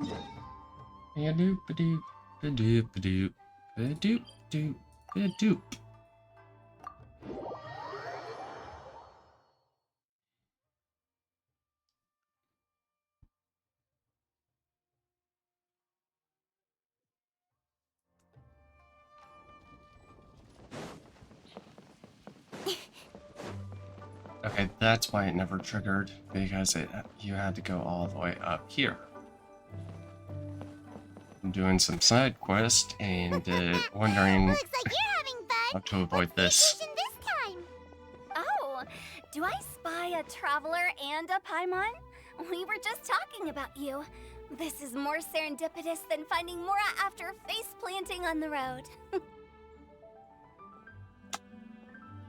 Ba-doop, ba-doop, ba-doop, ba-doop, ba-doop, doop, ba-doop. Okay, that's why it never triggered, because you had to go all the way up here. I'm doing some side quest and wondering Looks like you're having fun. how to avoid What's this. the occasion this time? Oh, do I spy a traveler and a Paimon? We were just talking about you. This is more serendipitous than finding Mora after face planting on the road.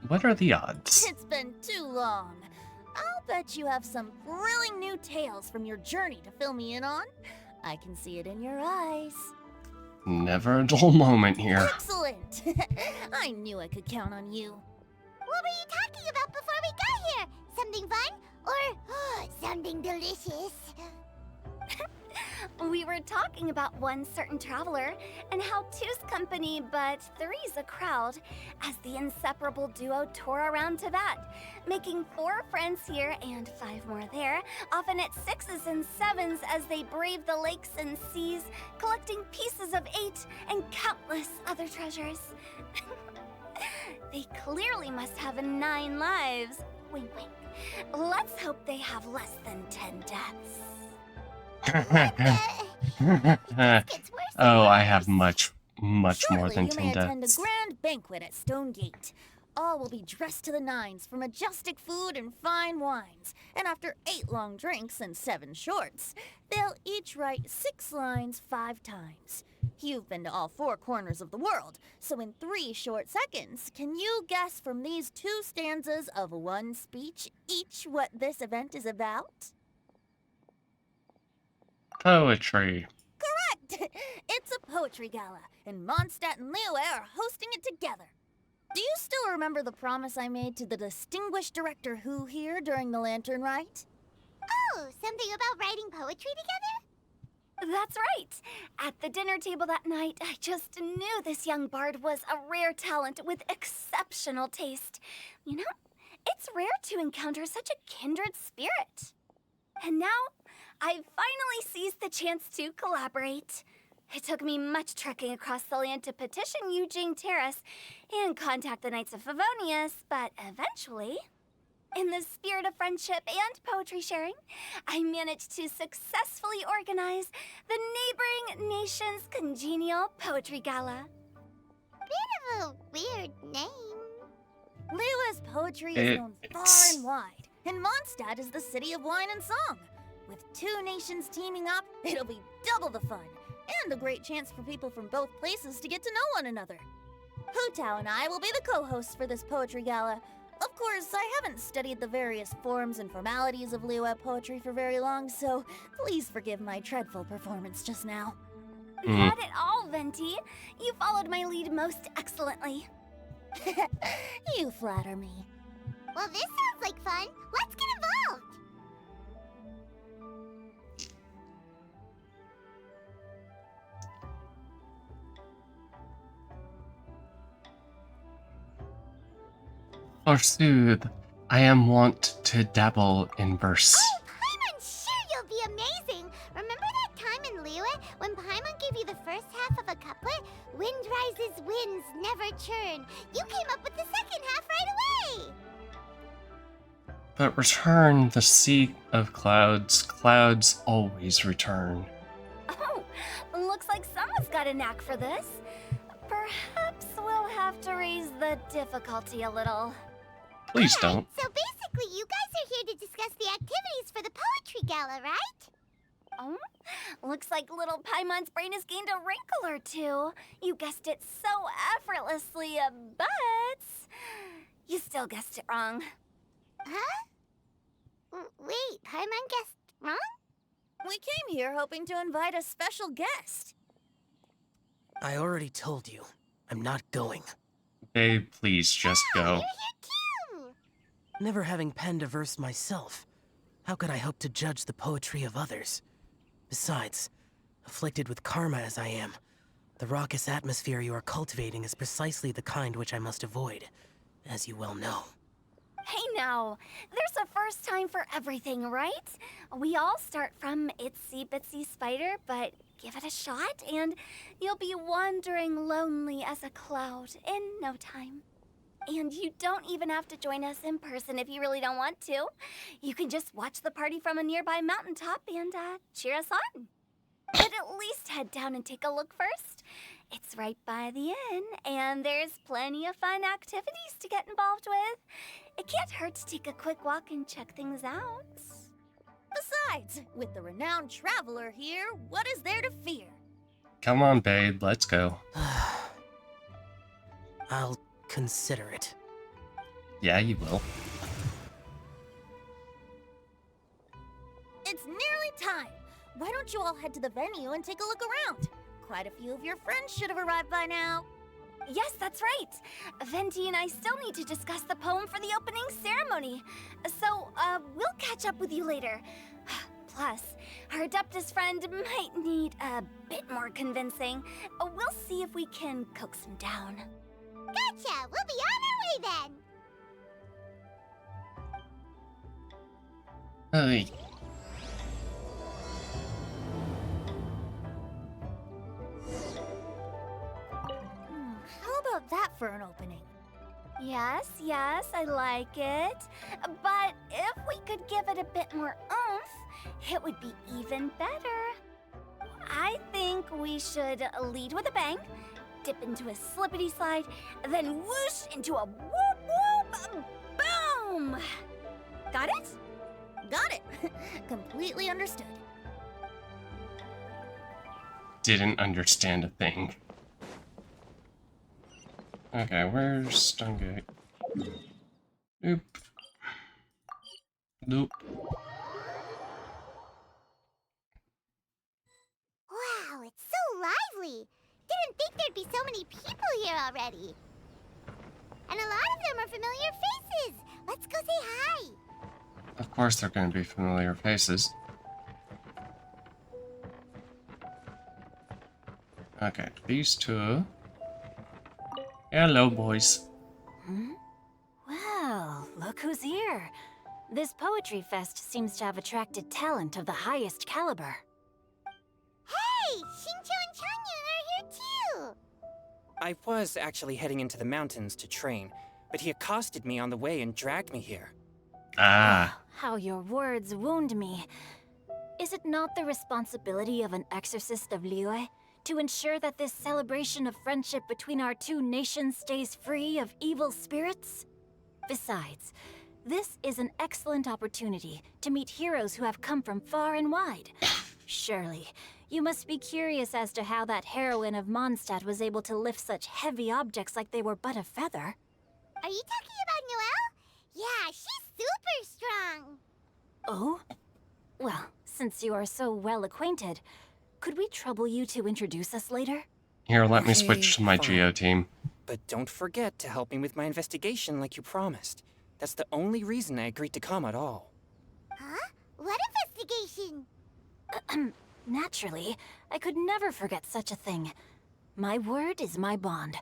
What are the odds? It's been too long. I'll bet you have some thrilling new tales from your journey to fill me in on. I can see it in your eyes. Never a dull moment here. Excellent! I knew I could count on you. What were you talking about before we got here? Something fun? Or something delicious? We were talking about one certain traveler and how two's company but three's a crowd as the inseparable duo tour around Tibet, making 4 friends here and 5 more there, often at 6s and 7s as they brave the lakes and seas, collecting pieces of 8 and countless other treasures. They clearly must have 9 lives. Wink, wink. Let's hope they have less than 10 deaths. Oh, I have much more Shortly, than you 10 may attend a deaths. grand banquet at Stone Gate. All will be dressed to the nines for majestic food and fine wines. And after 8 long drinks and 7 shorts, they'll each write 6 lines 5 times. You've been to all 4 corners of the world, so in 3 short seconds, can you guess from these 2 stanzas of 1 speech each what this event is about? Poetry. Correct! It's a poetry gala, and Mondstadt and Liyue are hosting it together. Do you still remember the promise I made to the distinguished director Who here during the lantern rite? Oh, something about writing poetry together? That's right. At the dinner table that night, I just knew this young bard was a rare talent with exceptional taste. You know, it's rare to encounter such a kindred spirit. And now, I've finally seized the chance to collaborate. It took me much trekking across the land to petition Eugene Terrace and contact the Knights of Favonius, but eventually, in the spirit of friendship and poetry sharing, I managed to successfully organize the neighboring nation's congenial poetry gala. Bit of a weird name. Liyue's poetry is known far and wide, and Mondstadt is the city of wine and song. With 2 nations teaming up, it'll be double the fun, and a great chance for people from both places to get to know one another. Hu Tao and I will be the co-hosts for this poetry gala. Of course, I haven't studied the various forms and formalities of Liyue poetry for very long, so please forgive my dreadful performance just now. Not at all, Venti. You followed my lead most excellently. You flatter me. Well, this sounds like fun. Let's get involved. Forsooth, I am wont to dabble in verse. Oh, Paimon, sure you'll be amazing. Remember that time in Liyue when Paimon gave you the first half of a couplet? Wind rises, winds never churn. You came up with the second half right away. But return the sea of clouds, clouds always return. Oh, looks like someone's got a knack for this. Perhaps we'll have to raise the difficulty a little. Please Alright, don't. So basically, you guys are here to discuss the activities for the poetry gala, right? Oh, looks like little Paimon's brain has gained a wrinkle or 2. You guessed it so effortlessly, but you still guessed it wrong. Huh? Wait, Paimon guessed wrong? We came here hoping to invite a special guest. I already told you, I'm not going. Babe, please just Oh, go. you're here too. Never having penned a verse myself, how could I hope to judge the poetry of others? Besides, Afflicted with karma as I am, the raucous atmosphere you are cultivating is precisely the kind which I must avoid, as you well know. Hey now, there's a first time for everything, right? We all start from itsy bitsy spider, but give it a shot and you'll be wandering lonely as a cloud in no time. And you don't even have to join us in person if you really don't want to. You can just watch the party from a nearby mountaintop and cheer us on. But at least head down and take a look first. It's right by the inn, and there's plenty of fun activities to get involved with. It can't hurt to take a quick walk and check things out. Besides, with the renowned traveler here, what is there to fear? Come on, babe, let's go. I'll consider it. Yeah, you will. It's nearly time. Why don't you all head to the venue and take a look around? Quite a few of your friends should have arrived by now. Yes, that's right. Venti and I still need to discuss the poem for the opening ceremony. So, we'll catch up with you later. Plus, our Adeptus friend might need a bit more convincing. We'll see if we can coax him down. Gotcha! We'll be on our way then! Hey. How about that for an opening? Yes, I like it. But if we could give it a bit more oomph, it would be even better. I think we should lead with a bang, dip into a slippity slide, then whoosh into a whoop whoop boom! Got it? Got it. Completely understood. Didn't understand a thing. Okay, where's Stungate? Oop. Nope. Wow, it's so lively! Didn't think there'd be so many people here already. And a lot of them are familiar faces. Let's go say hi. Of course they're going to be familiar faces. Okay, these two. Hello, boys. Well, look who's here. This poetry fest seems to have attracted talent of the highest caliber. Hey, Shincho and Changyun are here too. I was actually heading into the mountains to train, but he accosted me on the way and dragged me here. Ah. How your words wound me. Is it not the responsibility of an exorcist of Liyue to ensure that this celebration of friendship between our two nations stays free of evil spirits? Besides, this is an excellent opportunity to meet heroes who have come from far and wide. Surely, you must be curious as to how that heroine of Mondstadt was able to lift such heavy objects like they were but a feather. Are you talking about Noelle? Yeah, she's super strong. Oh? Well, since you are so well acquainted, could we trouble you to introduce us later? Here, let me Okay, switch to my fine. Geo team. But don't forget to help me with my investigation like you promised. That's the only reason I agreed to come at all. Huh? What investigation? Naturally, I could never forget such a thing. My word is my bond.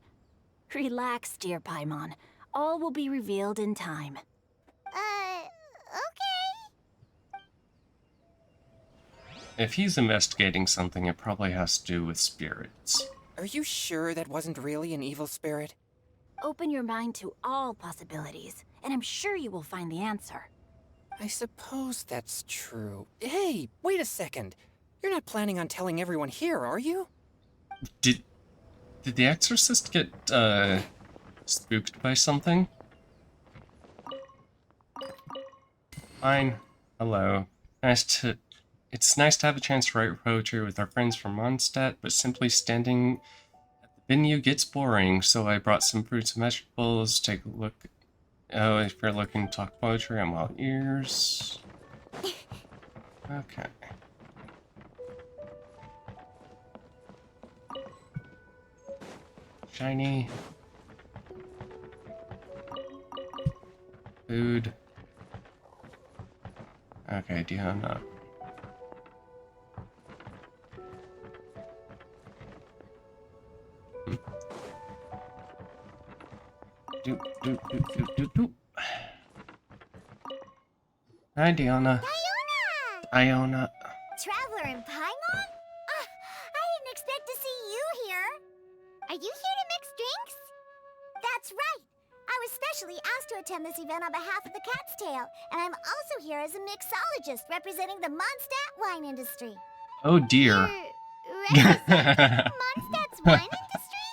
Relax, dear Paimon. All will be revealed in time. Okay. If he's investigating something, it probably has to do with spirits. Are you sure that wasn't really an evil spirit? Open your mind to all possibilities, and I'm sure you will find the answer. I suppose that's true. Hey, wait a second. You're not planning on telling everyone here, are you? Did the exorcist get, spooked by something? Fine. Hello. It's nice to have a chance to write poetry with our friends from Mondstadt, but simply standing at the venue gets boring, so I brought some fruits and vegetables. Take a look. Oh, if you're looking to talk poetry, I'm all ears. Okay. Shiny. Food. Okay, do you have enough? Hi, Diona. Diona! Iona. Traveler in Paimon? I didn't expect to see you here. Are you here to mix drinks? That's right. I was specially asked to attend this event on behalf of the Cat's Tail, and I'm also here as a mixologist representing the Mondstadt wine industry. Oh dear. Representing Mondstadt's wine industry?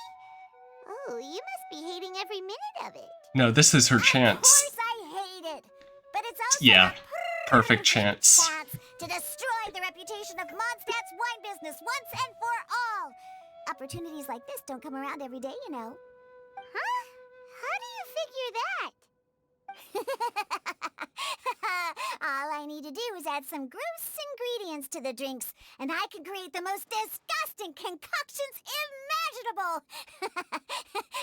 Oh, you must be hating every minute of it. No, this is her Of chance. course I hate it. But it's also Yeah, a perfect chance. to destroy the reputation of Mondstadt's wine business once and for all. Opportunities like this don't come around every day, you know. Huh? How do you figure that? All I need to do is add some gross ingredients to the drinks, and I can create the most disgusting concoctions imaginable.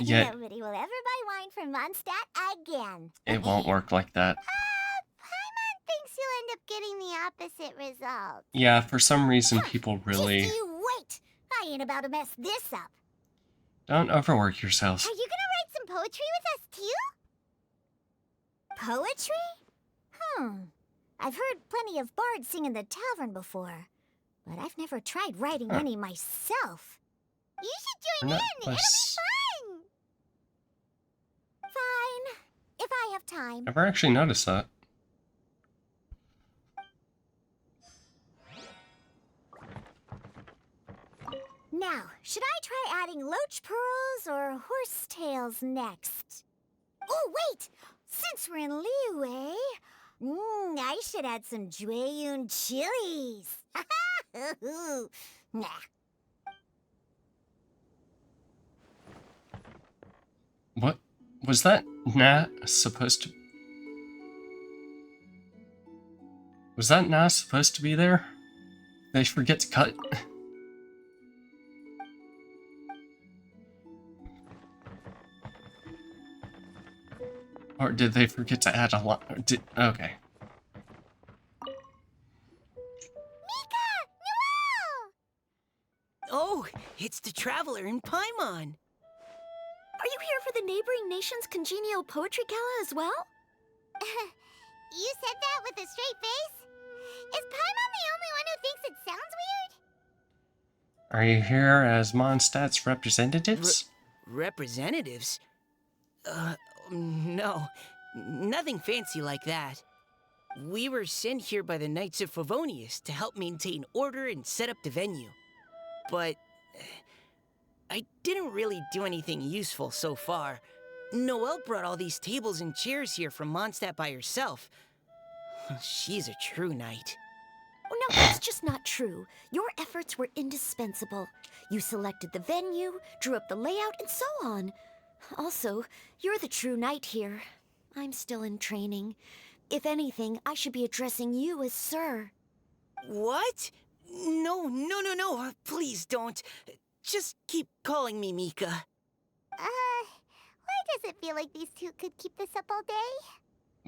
Yet, Nobody will ever buy wine from Mondstadt again. it won't work like that. Paimon thinks you'll end up getting the opposite result. Yeah, for some reason people really... Just you wait! I ain't about to mess this up. Don't overwork yourself. Are you gonna write some poetry with us too? Poetry? I've heard plenty of bards sing in the tavern before, but I've never tried writing any myself. You should join in. It'll be fun. Fine, if I have time. Never actually noticed that. Now, should I try adding loach pearls or horse tails next? Oh, wait! Since we're in Liyue, I should add some Jueyun chilies. Nah. What? Was that not supposed to... Was that not supposed to be there? They forget to cut? Or did they forget to add a lot? Okay. Mika! Noelle! Oh, it's the traveler in Paimon. Are you here for the neighboring nation's congenial poetry gala as well? You said that with a straight face? Is Paimon the only one who thinks it sounds weird? Are you here as Mondstadt's representatives? Representatives? No. Nothing fancy like that. We were sent here by the Knights of Favonius to help maintain order and set up the venue. But... I didn't really do anything useful so far. Noelle brought all these tables and chairs here from Mondstadt by herself. She's a true knight. Oh, no, that's just not true. Your efforts were indispensable. You selected the venue, drew up the layout, and so on. Also, you're the true knight here. I'm still in training. If anything, I should be addressing you as Sir. What? No. Please don't. Just keep calling me Mika. Why does it feel like these two could keep this up all day?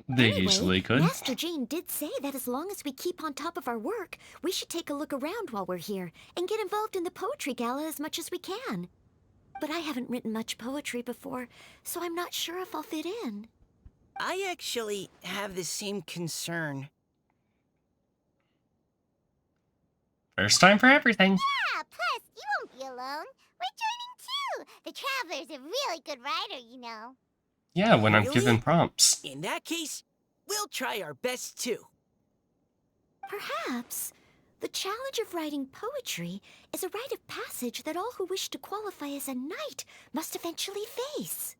They Anyway, easily could. Master Jean did say that as long as we keep on top of our work, we should take a look around while we're here and get involved in the poetry gala as much as we can. But I haven't written much poetry before, so I'm not sure if I'll fit in. I actually have the same concern. First time for everything. Yeah, plus, you won't be alone. We're joining too. The Traveler's a really good writer, you know. Yeah, when I'm Really? given prompts. In that case, we'll try our best too. Perhaps the challenge of writing poetry is a rite of passage that all who wish to qualify as a knight must eventually face.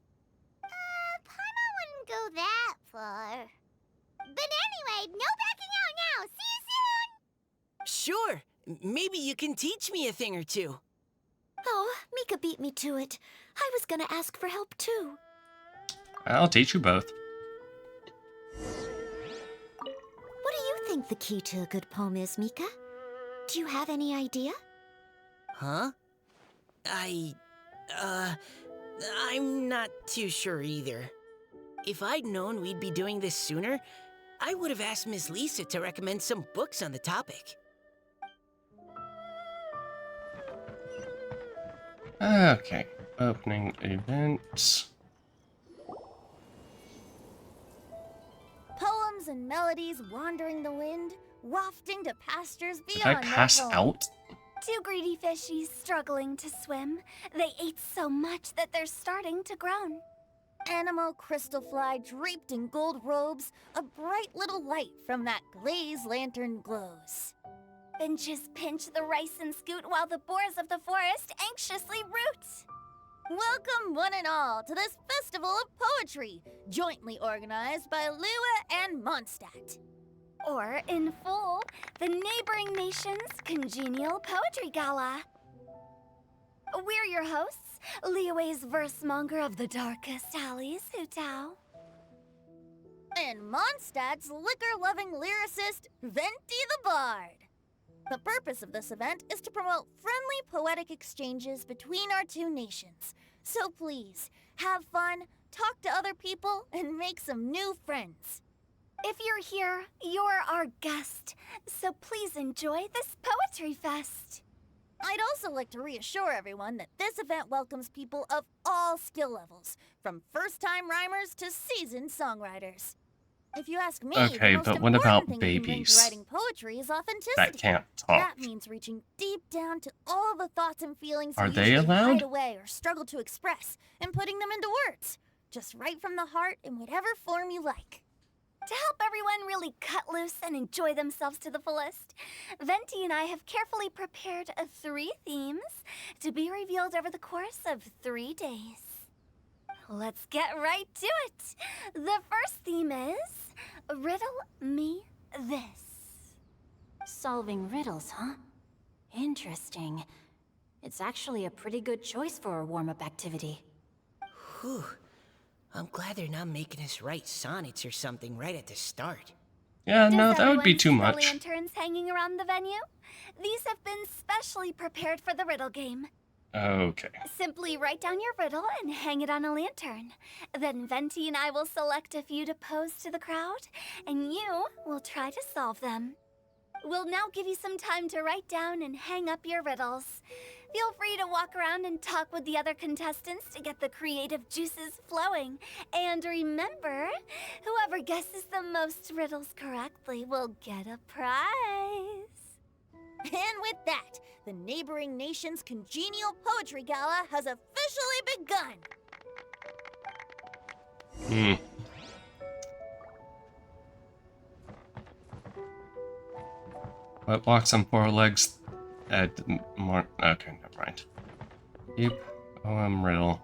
Paimon wouldn't go that far. But anyway, no backing out now. See you soon! Sure, maybe you can teach me a thing or two. Oh, Mika beat me to it. I was gonna ask for help too. I'll teach you both. What do you think the key to a good poem is, Mika? Do you have any idea? Huh? I'm not too sure either. If I'd known we'd be doing this sooner, I would have asked Miss Lisa to recommend some books on the topic. Okay, opening events. and melodies wandering the wind, wafting to pastures Did I beyond their pass home. out? Two greedy fishies struggling to swim. They ate so much that they're starting to groan. Animal crystal fly draped in gold robes, a bright little light from that glazed lantern glows. Finches pinch the rice and scoot while the boars of the forest anxiously root. Welcome one and all to this festival of poetry, jointly organized by Lua and Mondstadt. Or, in full, the neighboring nation's congenial poetry gala. We're your hosts, Liyue's versemonger of the darkest alleys, Hutao. And Mondstadt's liquor-loving lyricist, Venti the Bard. The purpose of this event is to promote friendly poetic exchanges between our two nations. So please, have fun, talk to other people, and make some new friends. If you're here, you're our guest, so please enjoy this poetry fest. I'd also like to reassure everyone that this event welcomes people of all skill levels, from first-time rhymers to seasoned songwriters. If you ask me, Okay, the most but what important about thing you can bring babies to writing poetry is authenticity. that can't That talk? means reaching deep down to all the thoughts and feelings Are you they usually allowed? hide away or struggle to express, and putting them into words, just right from the heart in whatever form you like. To help everyone really cut loose and enjoy themselves to the fullest, Venti and I have carefully prepared 3 themes to be revealed over the course of 3 days. Let's get right to it. The first theme is Riddle Me This. Solving riddles, huh? Interesting. It's actually a pretty good choice for a warm-up activity. Whew. I'm glad they're not making us write sonnets or something right at the start. Yeah, Does no, that would be everyone too see much. the lanterns hanging around the venue? These have been specially prepared for the riddle game. Okay. Simply write down your riddle and hang it on a lantern. Then Venti and I will select a few to pose to the crowd, and you will try to solve them. We'll now give you some time to write down and hang up your riddles. Feel free to walk around and talk with the other contestants to get the creative juices flowing. And remember, whoever guesses the most riddles correctly will get a prize. And with that, the neighboring nation's congenial poetry gala has officially begun. Hmm. What walks on 4 legs? More. Okay, never mind. Yep. Riddle.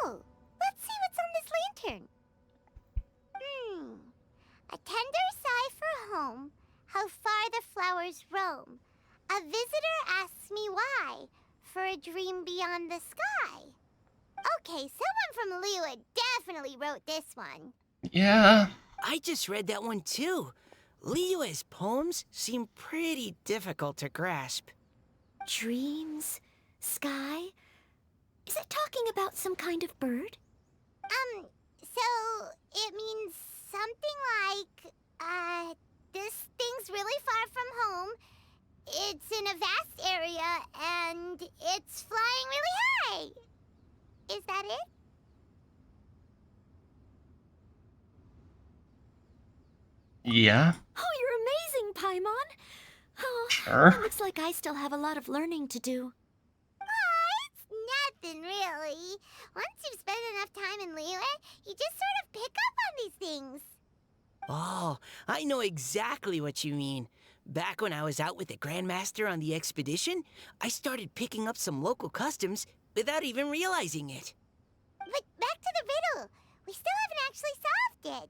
Oh, let's see what's on this lantern. A tender sigh for home, how far the flowers roam. A visitor asks me why, for a dream beyond the sky. Okay, someone from Lua definitely wrote this one. Yeah. I just read that one too. Liyue's poems seem pretty difficult to grasp. Dreams? Sky? Is it talking about some kind of bird? So it means something like, this thing's really far from home. It's in a vast area, and it's flying really high. Is that it? Yeah. Oh, you're amazing, Paimon! Oh, Sure. looks like I still have a lot of learning to do. It's nothing really. Once you've spent enough time in Liyue, you just sort of pick up on these things. Oh, I know exactly what you mean. Back when I was out with the Grandmaster on the expedition, I started picking up some local customs without even realizing it. But back to the riddle. We still haven't actually solved it.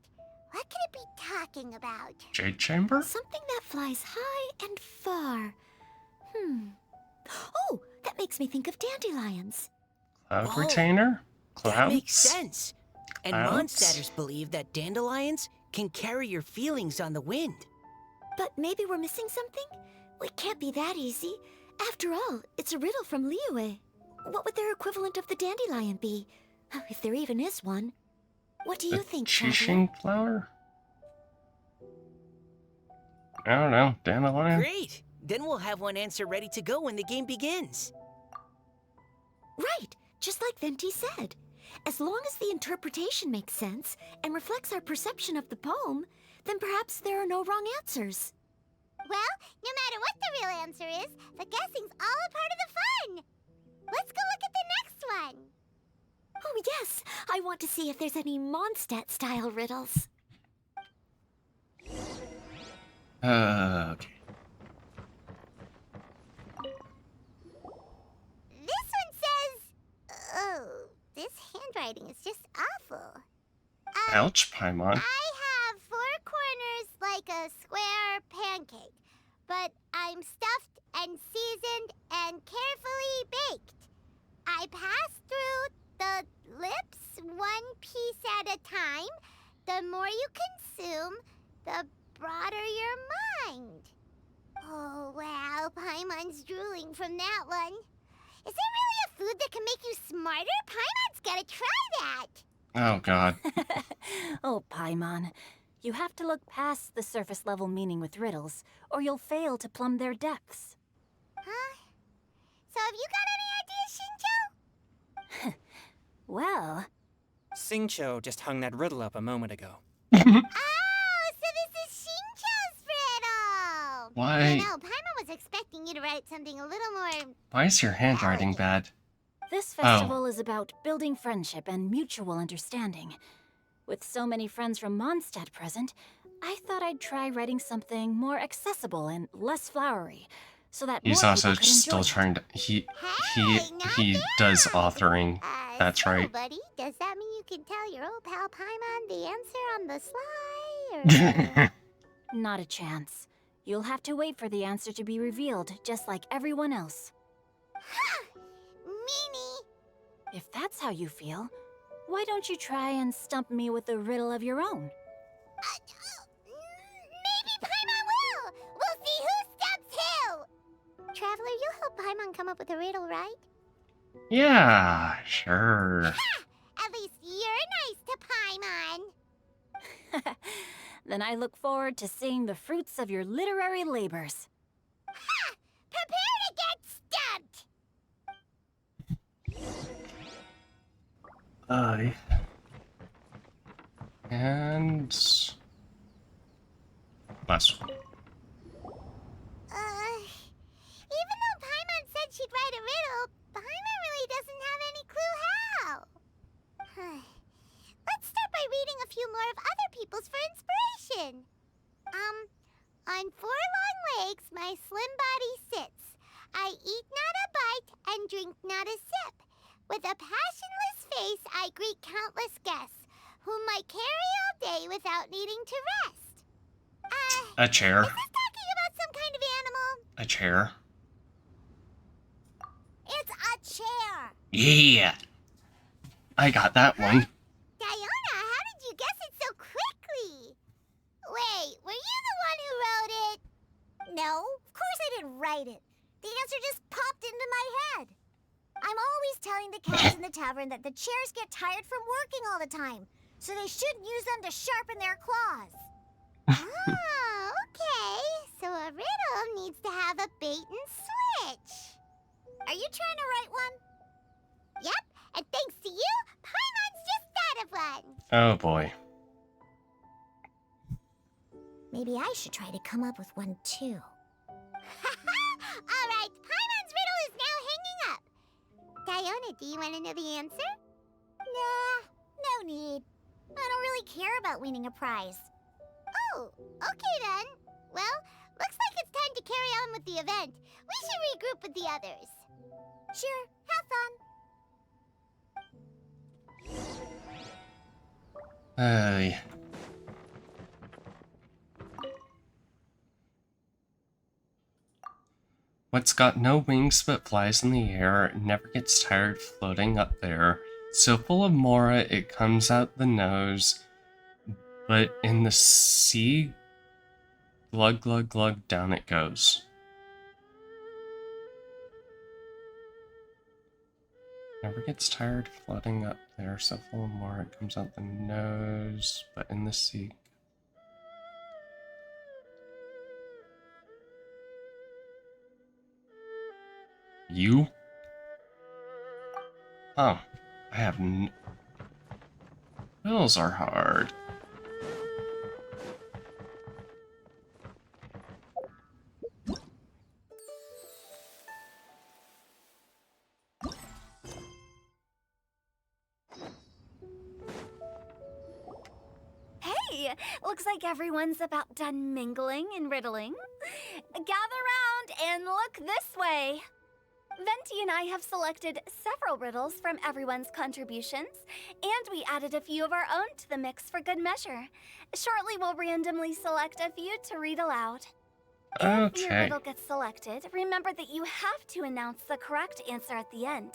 What could it be talking about? Jade Chamber? Something that flies high and far. Oh, that makes me think of dandelions. Cloud Oh, Retainer? Clouds? That makes sense. And Clouds? Mondstadters believe that dandelions can carry your feelings on the wind. But maybe we're missing something? It can't be that easy. After all, it's a riddle from Liyue. What would their equivalent of the dandelion be? If there even is one. What do you The think, Traveler? Qixing flower? I don't know. Dandelion? Great! Then we'll have one answer ready to go when the game begins. Right, just like Venti said. As long as the interpretation makes sense and reflects our perception of the poem, then perhaps there are no wrong answers. Well, no matter what the real answer is, the guessing's all a part of the fun. Let's go look at the next one. Oh, yes. I want to see if there's any Mondstadt-style riddles. Okay. This one says... Oh, this handwriting is just awful. Ouch, Paimon. I have 4 corners like a square pancake, but I'm stuffed and seasoned and carefully baked. I pass through the lips 1 piece at a time. The more you consume, the broader your mind. Oh, wow, Paimon's drooling from that one. Is there really a food that can make you smarter? Paimon's gotta try that. Oh, God. Oh, Paimon. You have to look past the surface-level meaning with riddles, or you'll fail to plumb their depths. Huh? So have you got any ideas, Shinjo? Well, Singcho just hung that riddle up a moment ago. Oh, so this is Shinjo's riddle! Why? You know, Paimon was expecting you to write something a little more... Why is your handwriting bad? this festival is about building friendship and mutual understanding. With so many friends from Mondstadt present, I thought I'd try writing something more accessible and less flowery, so that He's more also people could enjoy still it. trying to... He Hey, does authoring. That's so, right. buddy, does that mean you can tell your old pal Paimon the answer on the sly, or... Not a chance. You'll have to wait for the answer to be revealed, just like everyone else. Meanie! If that's how you feel, why don't you try and stump me with a riddle of your own? Maybe Paimon will! We'll see who stumps who! Traveler, you'll help Paimon come up with a riddle, right? Yeah, sure. At least you're nice to Paimon! Then I look forward to seeing the fruits of your literary labors. Prepare to get stumped! And... last one. Even though Paimon said she'd write a riddle, Paimon really doesn't have any clue how. Let's start by reading a few more of other people's for inspiration. On 4 long legs, my slim body sits. I eat not a bite and drink not a sip. With a passionless face, I greet countless guests, whom I carry all day without needing to rest. A chair. Is this talking about some kind of animal? A chair. It's a chair. Yeah. I got that one. Diona, how did you guess it so quickly? Wait, were you the one who wrote it? No, of course I didn't write it. The answer just popped into my head. I'm always telling the cats in the tavern that the chairs get tired from working all the time, so they shouldn't use them to sharpen their claws. Oh, okay. So a riddle needs to have a bait and switch. Are you trying to write one? Yep, and thanks to you, Paimon's just thought of one. Oh boy. Maybe I should try to come up with one too. All right, Paimon's riddle is now hanging up. Diona, do you want to know the answer? Nah, no need. I don't really care about winning a prize. Oh, okay then. Well, looks like it's time to carry on with the event. We should regroup with the others. Sure, have fun. Hey. What's got no wings but flies in the air, never gets tired floating up there. So full of mora it comes out the nose, but in the sea, glug glug glug down it goes. Never gets tired floating up there, so full of mora it comes out the nose, but in the sea. You? Oh, I have Bills are hard. Yay! Looks like everyone's about done mingling and riddling. Gather round and look this way. Venti and I have selected several riddles from everyone's contributions, and we added a few of our own to the mix for good measure. Shortly, we'll randomly select a few to read aloud. If your Okay. riddle gets selected, remember that you have to announce the correct answer at the end.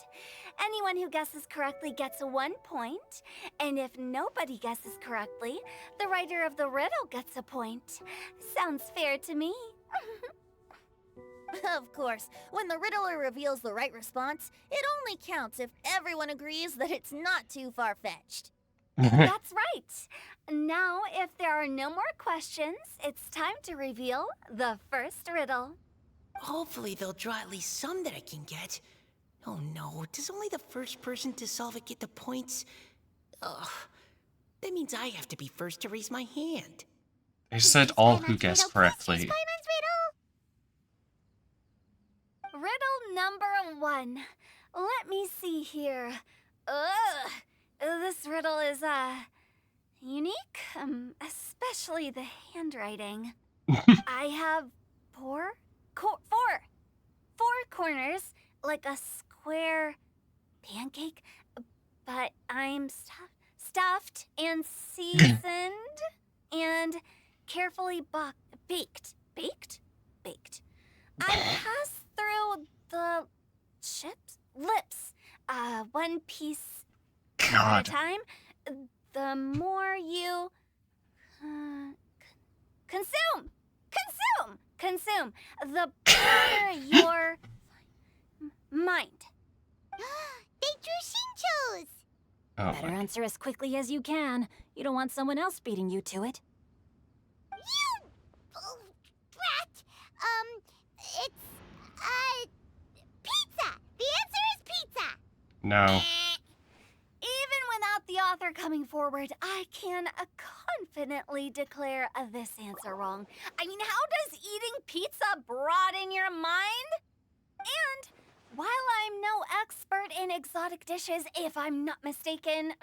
Anyone who guesses correctly gets 1 point, and if nobody guesses correctly, the writer of the riddle gets a point. Sounds fair to me. Of course, when the riddler reveals the right response, it only counts if everyone agrees that it's not too far-fetched. That's right. Now, if there are no more questions, it's time to reveal the first riddle. Hopefully they'll draw at least some that I can get. Oh no, does only the first person to solve it get the points? Ugh. That means I have to be first to raise my hand. They said all who guessed correctly. Paimon's riddle. Riddle number 1. Let me see here. Ugh. This riddle is, unique, especially the handwriting. I have four corners, like a square pancake, but I'm stuffed and seasoned and carefully baked. I pass through the lips, one piece at God. a time. The more you consume, the better your mind. They drew Shinchos! Oh Better my. answer as quickly as you can. You don't want someone else beating you to it. You! Oh, brat! It's, pizza! The answer is pizza! No. Even without the author coming forward, I can confidently declare this answer wrong. I mean, how does eating pizza broaden your mind? And while I'm no expert in exotic dishes, if I'm not mistaken,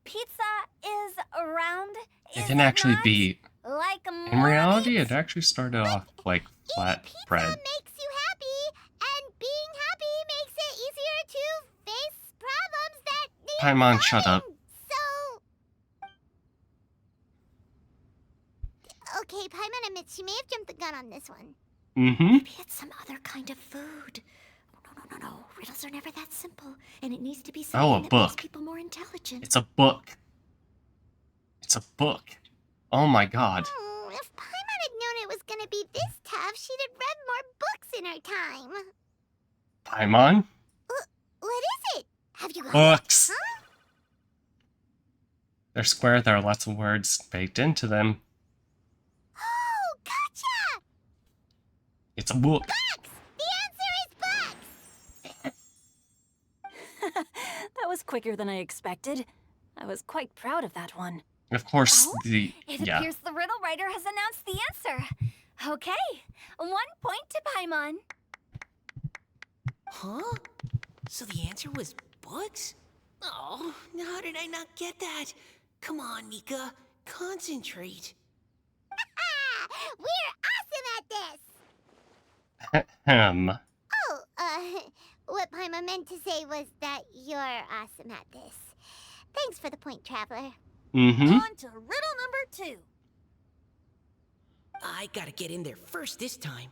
pizza is round. It is can actually not? be. Like In reality, marmots? it actually started off like flat Pizza bread. makes you happy, and being happy makes it easier to face problems that need Paimon, shut up. solving. So... Okay, Paimon admits she may have jumped the gun on this one. Mm-hmm. Maybe it's some other kind of food. No. Riddles are never that simple, and it needs to be something Oh, a that book. makes people more intelligent. It's a book. It's a book. Oh my god. If Paimon had known it was gonna be this tough, she'd have read more books in her time. Paimon? What is it? Have you got Books. it? Huh? They're square, there are lots of words baked into them. Oh, gotcha! It's a book. Books! The answer is books! That was quicker than I expected. I was quite proud of that one. Of course, Oh, the. It Yeah. appears the riddle writer has announced the answer. Okay, 1 point to Paimon. Huh? So the answer was books? Oh, how did I not get that? Come on, Mika. Concentrate. We're awesome at this! Oh, what Paimon meant to say was that you're awesome at this. Thanks for the point, Traveler. Mm-hmm. On to riddle number 2. I gotta get in there first this time.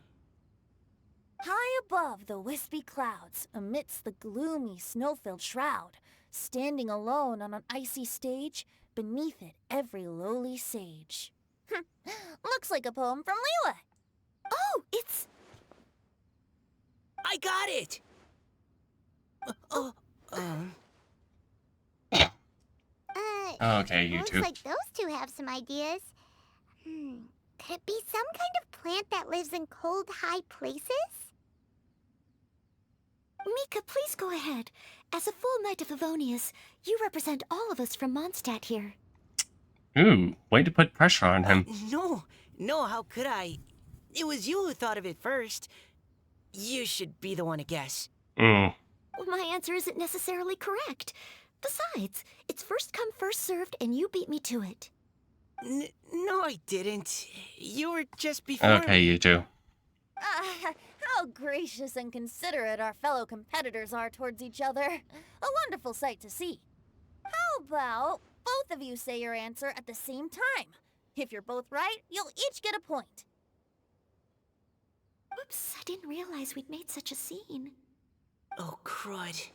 High above the wispy clouds, amidst the gloomy snow-filled shroud, standing alone on an icy stage, beneath it every lowly sage. Looks like a poem from Liyue. Oh, it's... I got it! Okay, you Looks two. like those two have some ideas. Could it be some kind of plant that lives in cold, high places? Mika, please go ahead. As a full Knight of Favonius, you represent all of us from Mondstadt here. Ooh, way to put pressure on him. No, how could I? It was you who thought of it first. You should be the one to guess. Mm. My answer isn't necessarily correct. Besides, it's first come, first served, and you beat me to it. No, I didn't. You were just before Okay, me. you two. How gracious and considerate our fellow competitors are towards each other. A wonderful sight to see. How about both of you say your answer at the same time? If you're both right, you'll each get a point. Oops, I didn't realize we'd made such a scene. Oh, crud.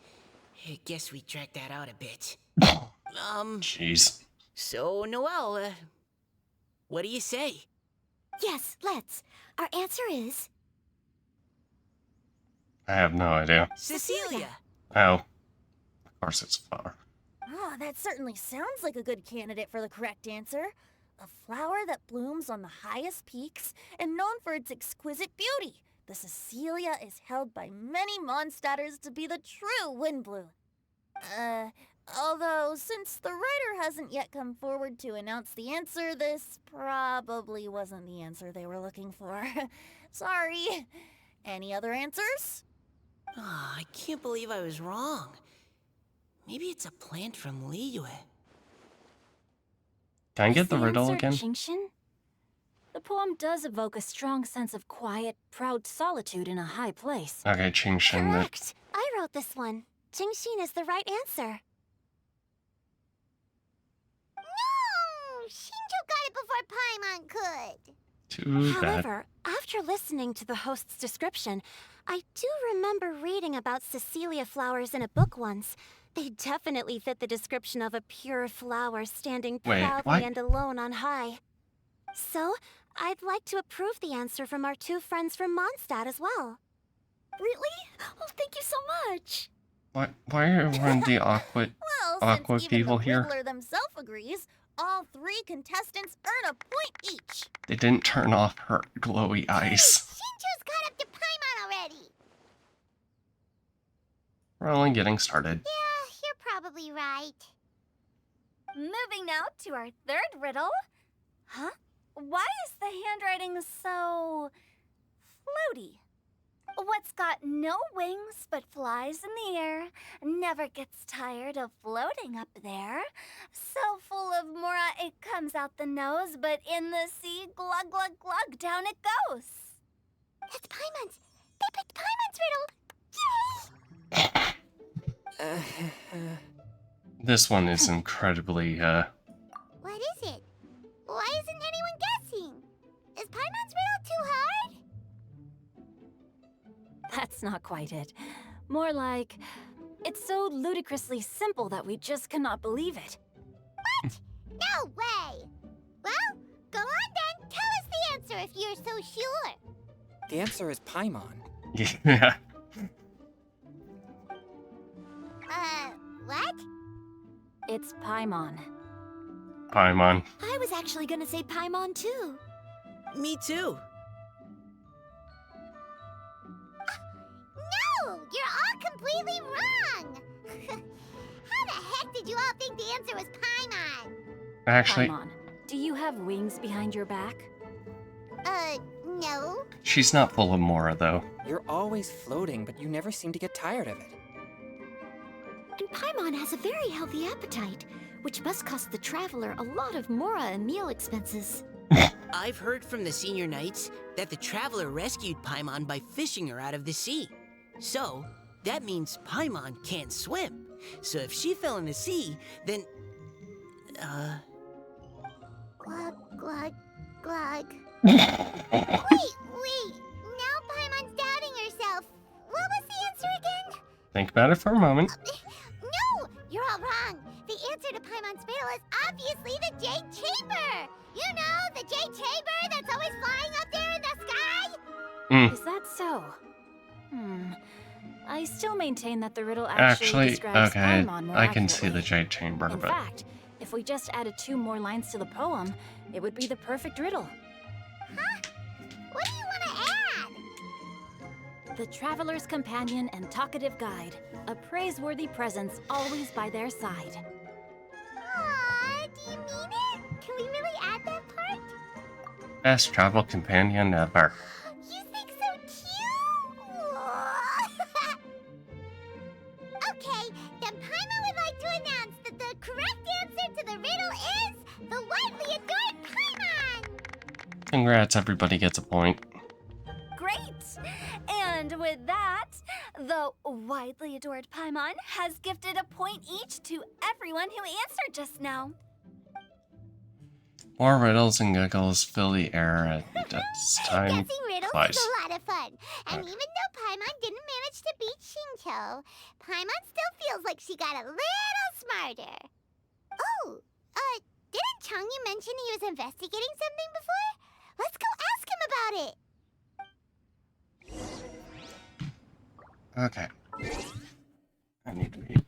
I guess we dragged that out a bit. Jeez. So, Noelle, what do you say? Yes, let's. Our answer is I have no idea. Cecilia! Oh. Of course it's a flower. Oh, that certainly sounds like a good candidate for the correct answer. A flower that blooms on the highest peaks and known for its exquisite beauty. The Cecilia is held by many Mondstadters to be the true Windblue. Although, since the writer hasn't yet come forward to announce the answer, this probably wasn't the answer they were looking for. Sorry. Any other answers? Oh, I can't believe I was wrong. Maybe it's a plant from Liyue. Can I Is get the riddle answer again? Qingshin? The poem does evoke a strong sense of quiet, proud solitude in a high place. Okay, Qingshin. Correct. I wrote this one. Jingxin is the right answer. No! Shinjo got it before Paimon could. Too bad. However, after listening to the host's description, I do remember reading about Cecilia flowers in a book once. They definitely fit the description of a pure flower standing Wait, proudly what? and alone on high. So, I'd like to approve the answer from our two friends from Mondstadt as well. really? Oh, thank you so much. Why are the awkward Well, Aqua since even people the here? Riddler themselves agrees, all three contestants earn a point each. They didn't turn off her glowy eyes. Shinjo's got up to Paimon already! We're only getting started. Yeah, you're probably right. Moving now to our third riddle. Huh? Why is the handwriting so floaty? What's got no wings but flies in the air, never gets tired of floating up there. So full of mora it comes out the nose, but in the sea, glug glug glug, down it goes. That's Paimon's! They picked Paimon's riddle! Yay! This one is incredibly, What is it? Why isn't anyone guessing? Is Paimon's riddle too hard? That's not quite it. More like, it's so ludicrously simple that we just cannot believe it. No way! Well, go on then. Tell us the answer if you're so sure. The answer is Paimon. yeah. What? It's Paimon. Paimon. I was actually gonna say Paimon too. Me too. No! You're all completely wrong! How the heck did you all think the answer was Paimon? Actually, Paimon, do you have wings behind your back? No. she's not full of mora, though. You're always floating, but you never seem to get tired of it. And Paimon has a very healthy appetite, which must cost the traveler a lot of mora and meal expenses. I've heard from the senior knights that the traveler rescued Paimon by fishing her out of the sea. So, that means Paimon can't swim. So if she fell in the sea, then... Glug, glug, glug. Wait. Now Paimon's doubting herself. What was the answer again? Think about it for a moment. No! You're all wrong. The answer to Paimon's riddle is obviously the Jade Chamber! You know, the Jade Chamber that's always flying up there in the sky? Is that so? I still maintain that the riddle actually describes okay, Paimon more I can see the accurately. Jade Chamber, In but fact, if we just added 2 more lines to the poem, it would be the perfect riddle. What do you want to add? The traveler's companion and talkative guide, a praiseworthy presence always by their side. Aw, do you mean it? Can we really add that part? best travel companion ever. You think so too? Okay, then Paimon would like to announce that the correct answer to the riddle is the widely adored Congrats, everybody gets a point. Great! And with that, the widely adored Paimon has gifted a point each to everyone who answered just now. More riddles and giggles fill the air as time Guessing riddles flies. is a lot of fun. And even though Paimon didn't manage to beat Shinto, Paimon still feels like she got a little smarter. Oh, didn't Changyu mention he was investigating something before? Let's go ask him about it. Okay. I need to read.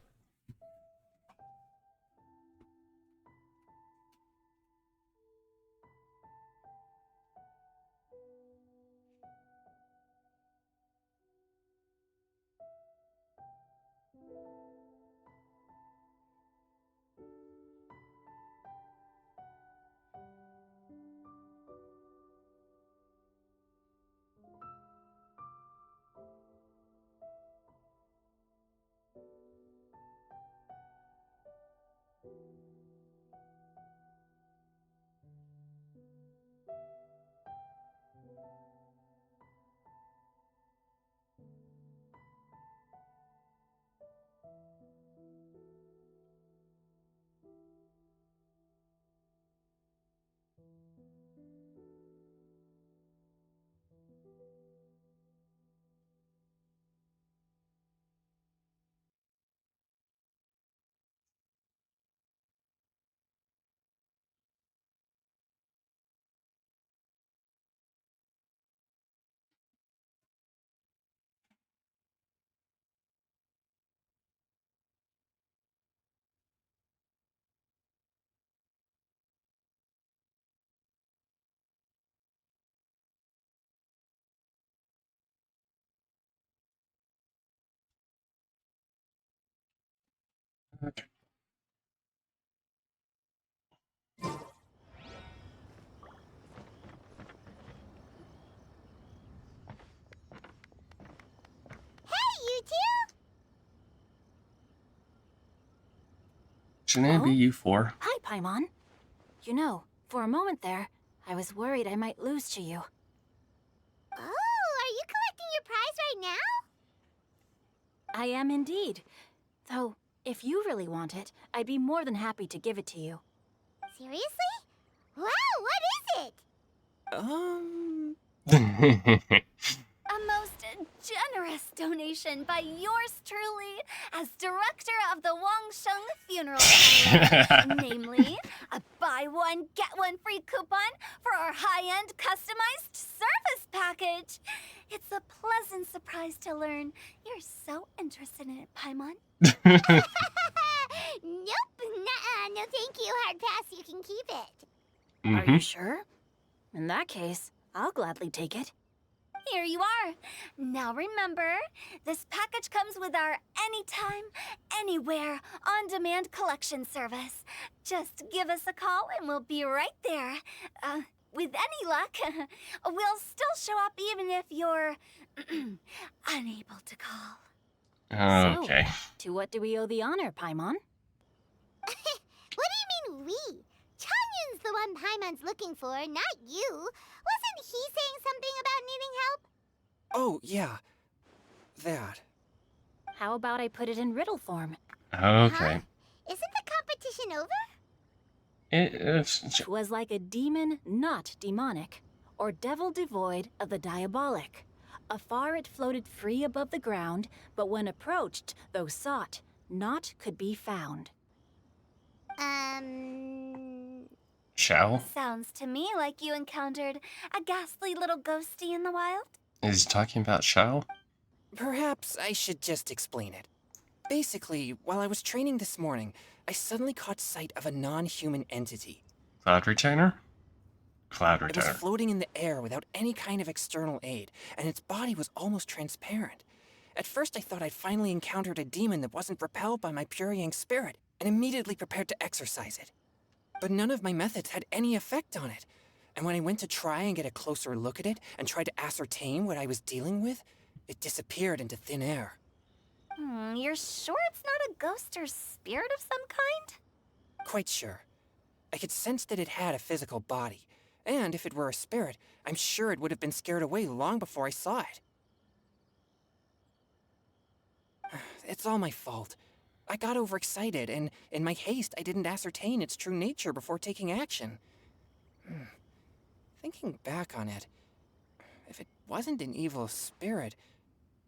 Okay. Hey, you two! Shouldn't it be you four? Hi, Paimon. You know, for a moment there, I was worried I might lose to you. Oh, are you collecting your prize right now? I am indeed. Though, if you really want it, I'd be more than happy to give it to you. Seriously? Wow, what is it? A most generous donation by yours truly as director of the Wangsheng Funeral Parlor. Namely, a buy one, get one free coupon for our high-end customized service package. It's a pleasant surprise to learn you're so interested in it, Paimon. Nope, nuh-uh, no thank you, hard pass, you can keep it. Are you sure? In that case, I'll gladly take it. Here you are. Now remember, this package comes with our anytime, anywhere, on-demand collection service. Just give us a call and we'll be right there. With any luck, we'll still show up even if you're unable to call. Okay. So, to what do we owe the honor, Paimon? What do you mean we? Changyun's the one Paimon's looking for, not you. Wasn't he saying something about needing help? Oh, yeah. That. How about I put it in riddle form? Okay. Isn't the competition over? It was like a demon not demonic, or devil devoid of the diabolic. Afar it floated free above the ground, but when approached, though sought, naught could be found. Shao? Sounds to me like you encountered a ghastly little ghosty in the wild. Is he talking about Shao? Perhaps I should just explain it. Basically, while I was training this morning, I suddenly caught sight of a non-human entity. Cloud Retainer? Cloud It was Retainer. floating in the air without any kind of external aid, and its body was almost transparent. At first I thought I'd finally encountered a demon that wasn't repelled by my pure yang spirit, and immediately prepared to exorcise it. But none of my methods had any effect on it, and when I went to try and get a closer look at it and tried to ascertain what I was dealing with, it disappeared into thin air. You're sure it's not a ghost or spirit of some kind? Quite sure. I could sense that it had a physical body, And if it were a spirit, I'm sure it would have been scared away long before I saw it. It's all my fault. I got overexcited, and in my haste, I didn't ascertain its true nature before taking action. Thinking back on it, if it wasn't an evil spirit,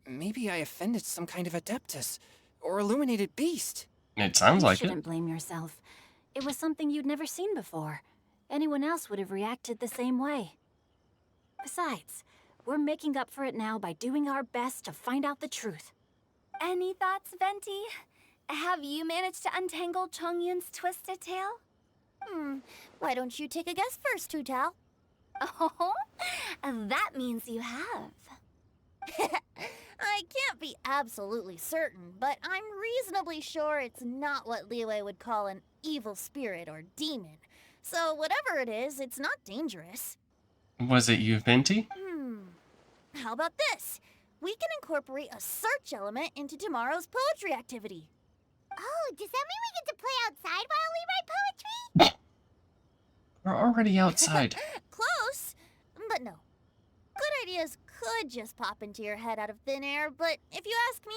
maybe I offended some kind of adeptus or illuminated beast. It sounds You like it. shouldn't blame yourself. It was something you'd never seen before. Anyone else would have reacted the same way. Besides, we're making up for it now by doing our best to find out the truth. Any thoughts, Venti? Have you managed to untangle Chongyun's twisted tail? Why don't you take a guess first, Hu-Tao? Oh, that means you have. I can't be absolutely certain, but I'm reasonably sure it's not what Liyue would call an evil spirit or demon. So whatever it is, it's not dangerous. Was it you, Venti? How about this? We can incorporate a search element into tomorrow's poetry activity. Oh, does that mean we get to play outside while we write poetry? We're already outside. Close, but no. Good ideas could just pop into your head out of thin air, but if you ask me,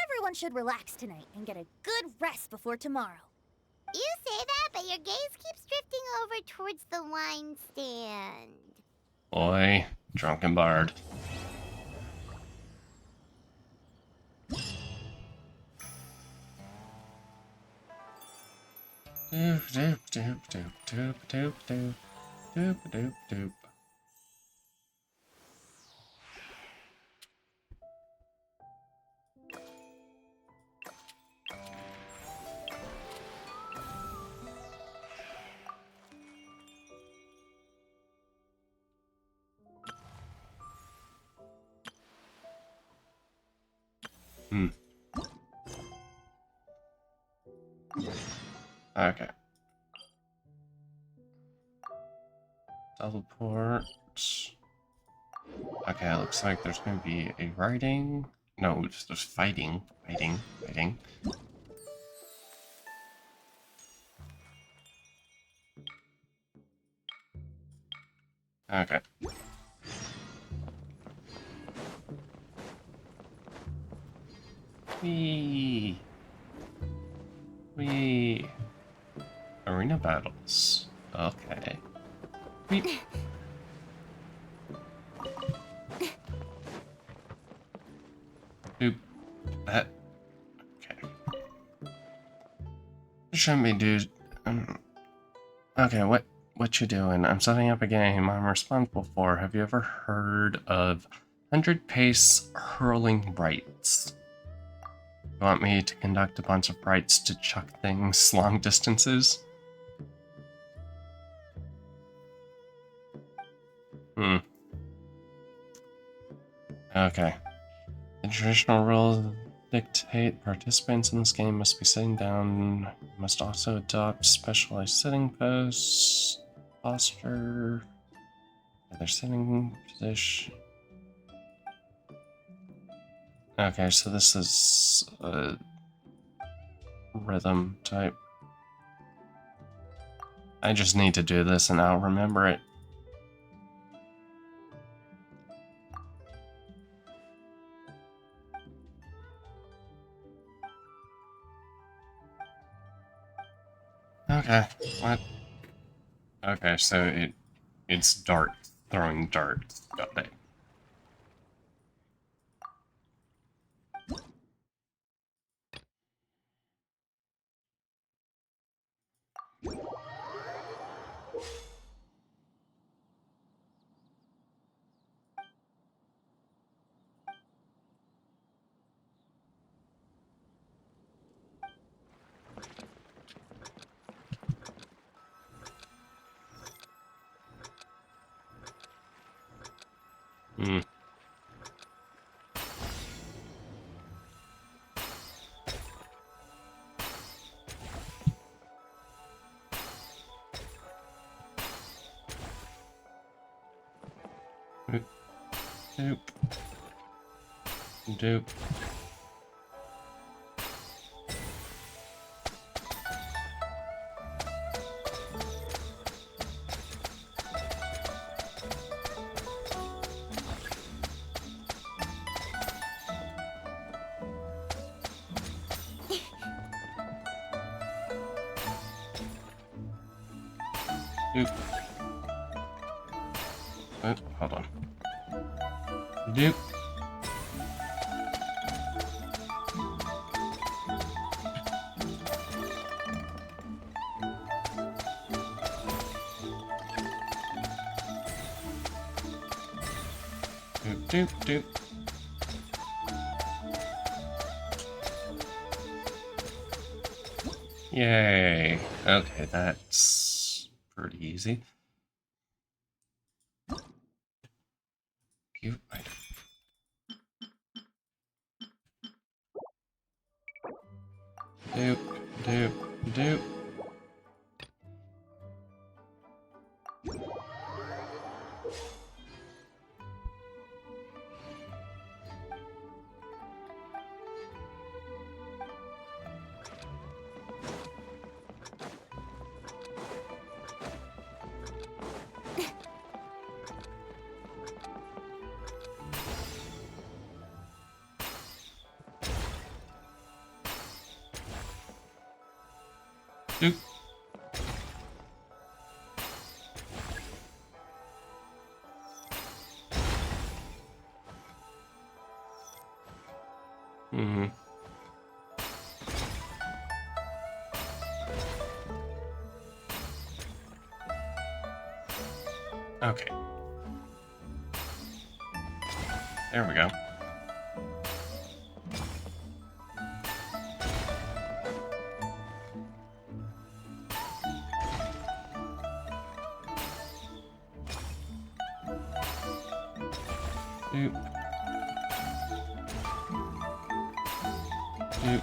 everyone should relax tonight and get a good rest before tomorrow. You say that, but your gaze keeps drifting over towards the wine stand. Oi, drunken bard. Doop doop doop doop doop doop doop doop doop doop. Okay. Teleport. Okay, looks like there's gonna be a writing. No, there's fighting. Fighting. Okay. Wee. Arena battles. Okay. Wee. Oop. That. Okay. Shouldn't be, dude. Okay, what you doing? I'm setting up a game I'm responsible for. Have you ever heard of 100 pace hurling rights? You want me to conduct a bunch of rights to chuck things long distances? Okay. The traditional rules dictate participants in this game must be sitting down, must also adopt specialized sitting posts, posture, their sitting position. Okay, so this is a rhythm type. I just need to do this and I'll remember it. Okay, what? Okay, so it's darts, throwing darts. Got it. Doop. Doop. Oop. Oh, hold on. Doop. Doop, doop, doop. Yay. Okay, that's pretty easy. Cute item. Doop, doop, doop. Doop. Mm-hmm. Okay. There we go. Doop. Doop.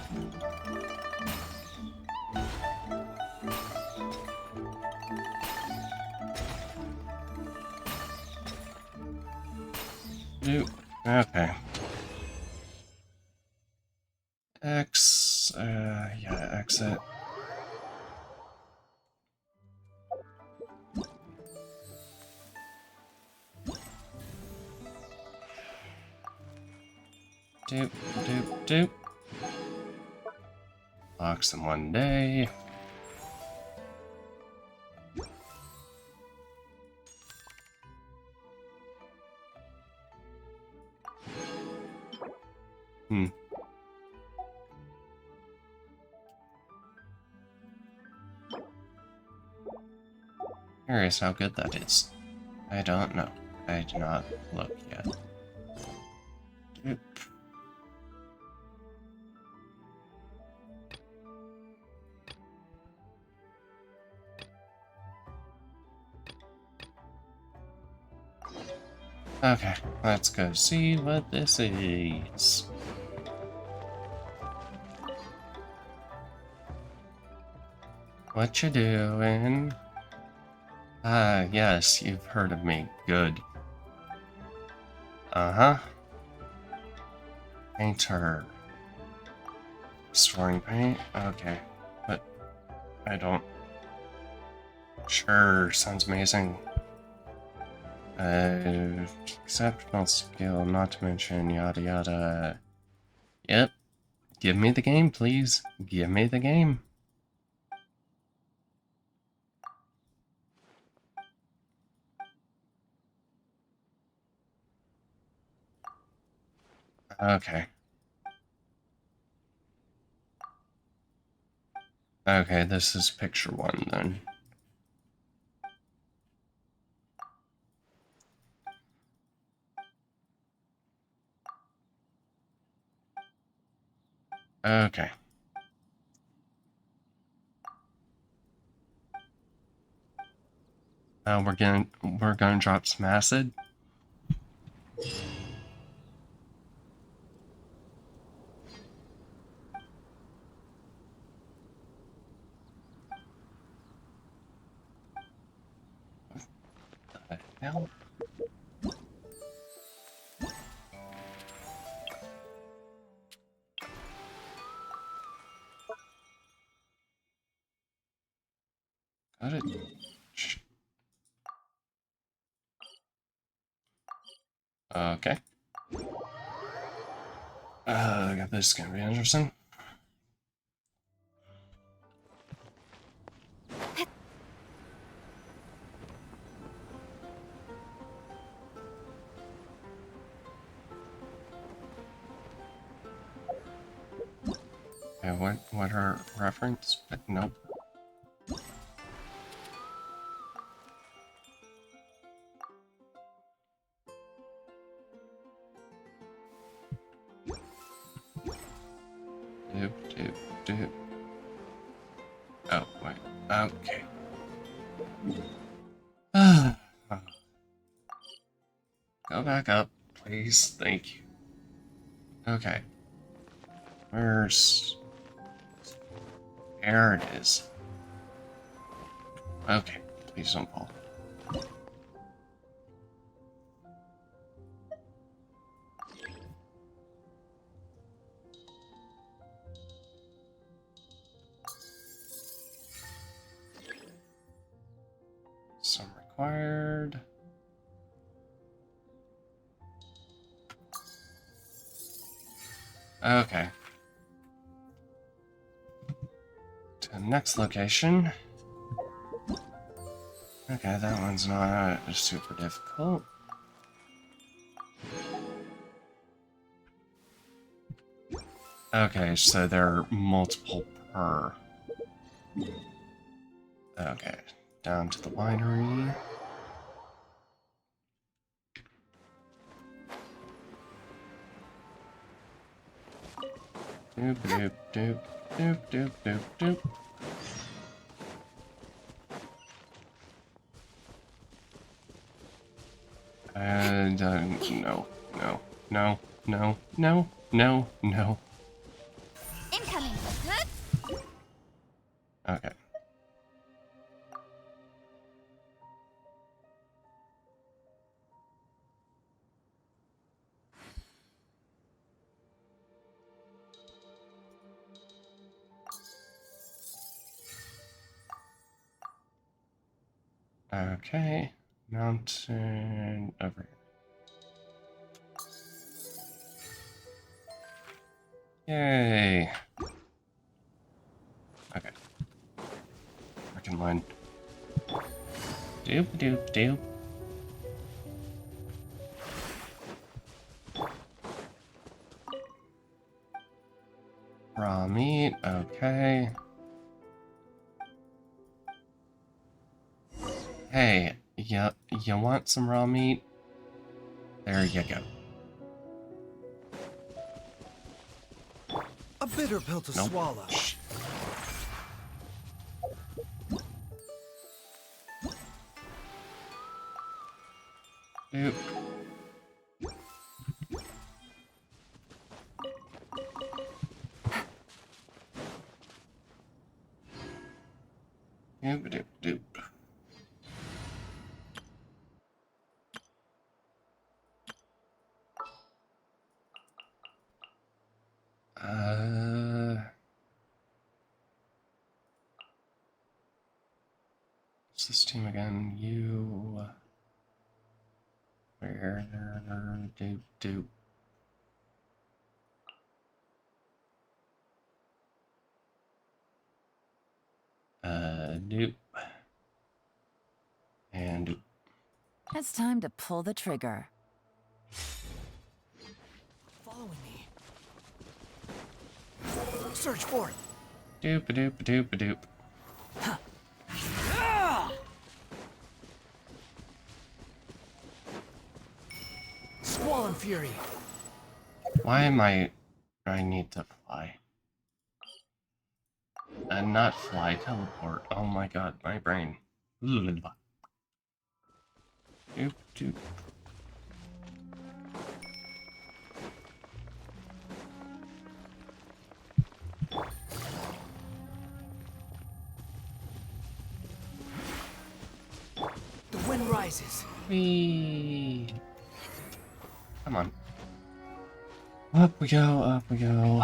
Doop. Okay. X, yeah, exit. Doop, doop, doop. Box in one day. Hmm. Curious how good that is. I don't know. I did not look yet. Doop. Okay, let's go see what this is. What you doing? Ah, yes, you've heard of me. Good. Uh-huh. Painter. Storing paint? Okay. But I don't... Sure, sounds amazing. Exceptional skill, not to mention yada yada. Yep. Give me the game, please. Give me the game. Okay. Okay, this is picture one then. Okay. We're gonna drop some acid. What the hell? Got it. Okay. This is gonna be interesting. Okay, what her reference? But nope. Doop, doop, doop. Oh, wait. Okay. Go back up, please. Thank you. Okay. Where's... There it is. Okay. Please don't fall. Some required. Okay. To the next location. Okay, that one's not super difficult. Okay, so there are multiple per. Okay, down to the winery. Doop doop doop doop doop doop doop. And no, no, no, no, no, no, no. Incoming. Okay. Okay. Mountain over here. Yay. Okay. Freaking line. Doop doop doop. Raw meat, okay. Hey, you want some raw meat? There you go. A bitter pill to Nope. swallow. Doop. Doop doop doop. What's this team again? You. Where? Doop doop. Doop. And doop. It's time to pull the trigger. Following me. Search for it. Doop a doop a doop a doop. Squall and fury. Why am I need to fly? And not fly, teleport. Oh my god, my brain. Doop doop. The wind rises. Whee! Come on. Up we go, up we go.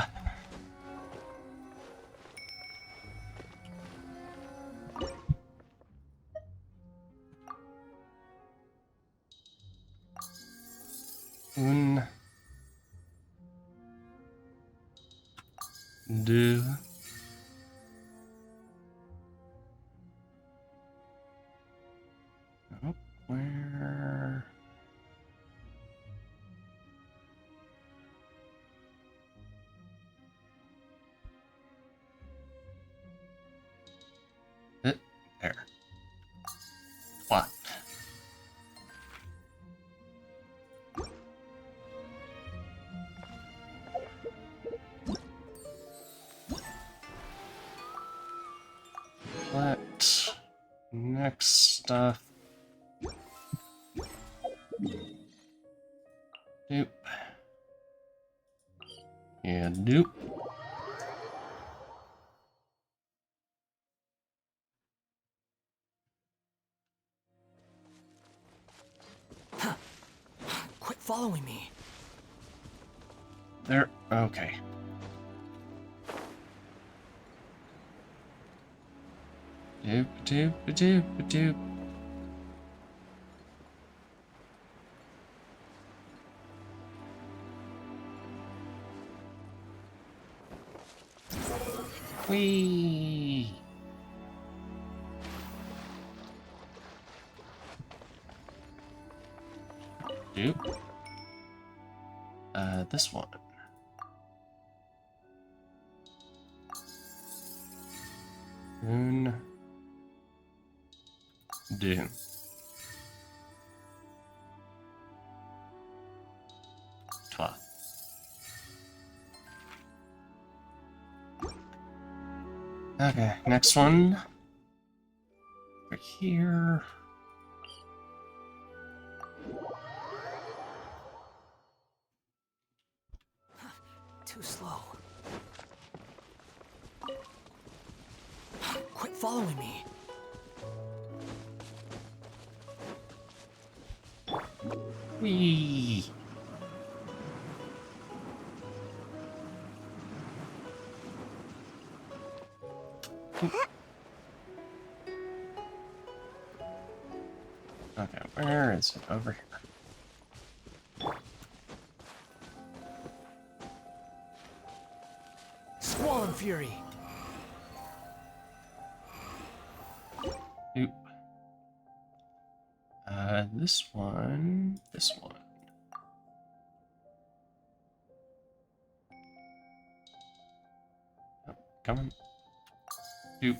Un. Deux. Nope. Where? next stuff. Doop. Yeah, doop. Quit following me. There. Okay. Doop, doop, doop, doop. Whee! Doop. This one. Moon. Doom. Twa. Okay, next one. Over here. Too slow. Quit following me. Whee! Okay, where is it? Over here. Squall and fury. Doop. This one. This one. Oh, come on. Doop.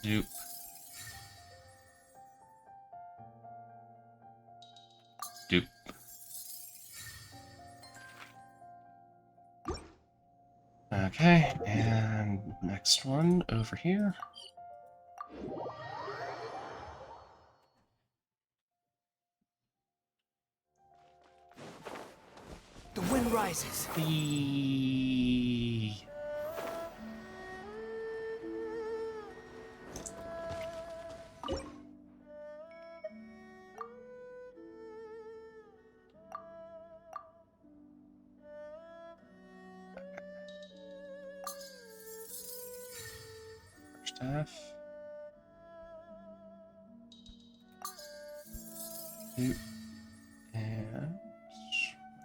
Doop. Doop. Okay, and next one over here. The wind rises. Whee! First half. Doop. And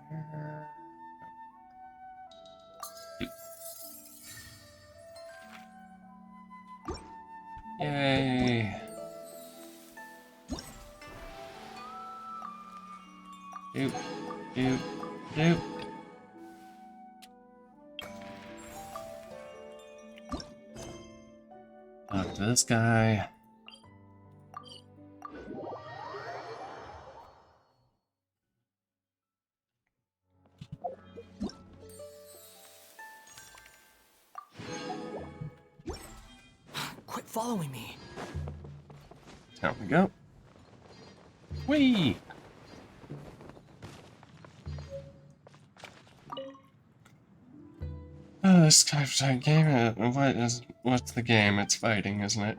where? Doop. Yay! Doop. Doop. Doop. Talk to this guy. Quit following me. There we go. Whee! Oh, this type of game. What's the game? It's fighting, isn't it?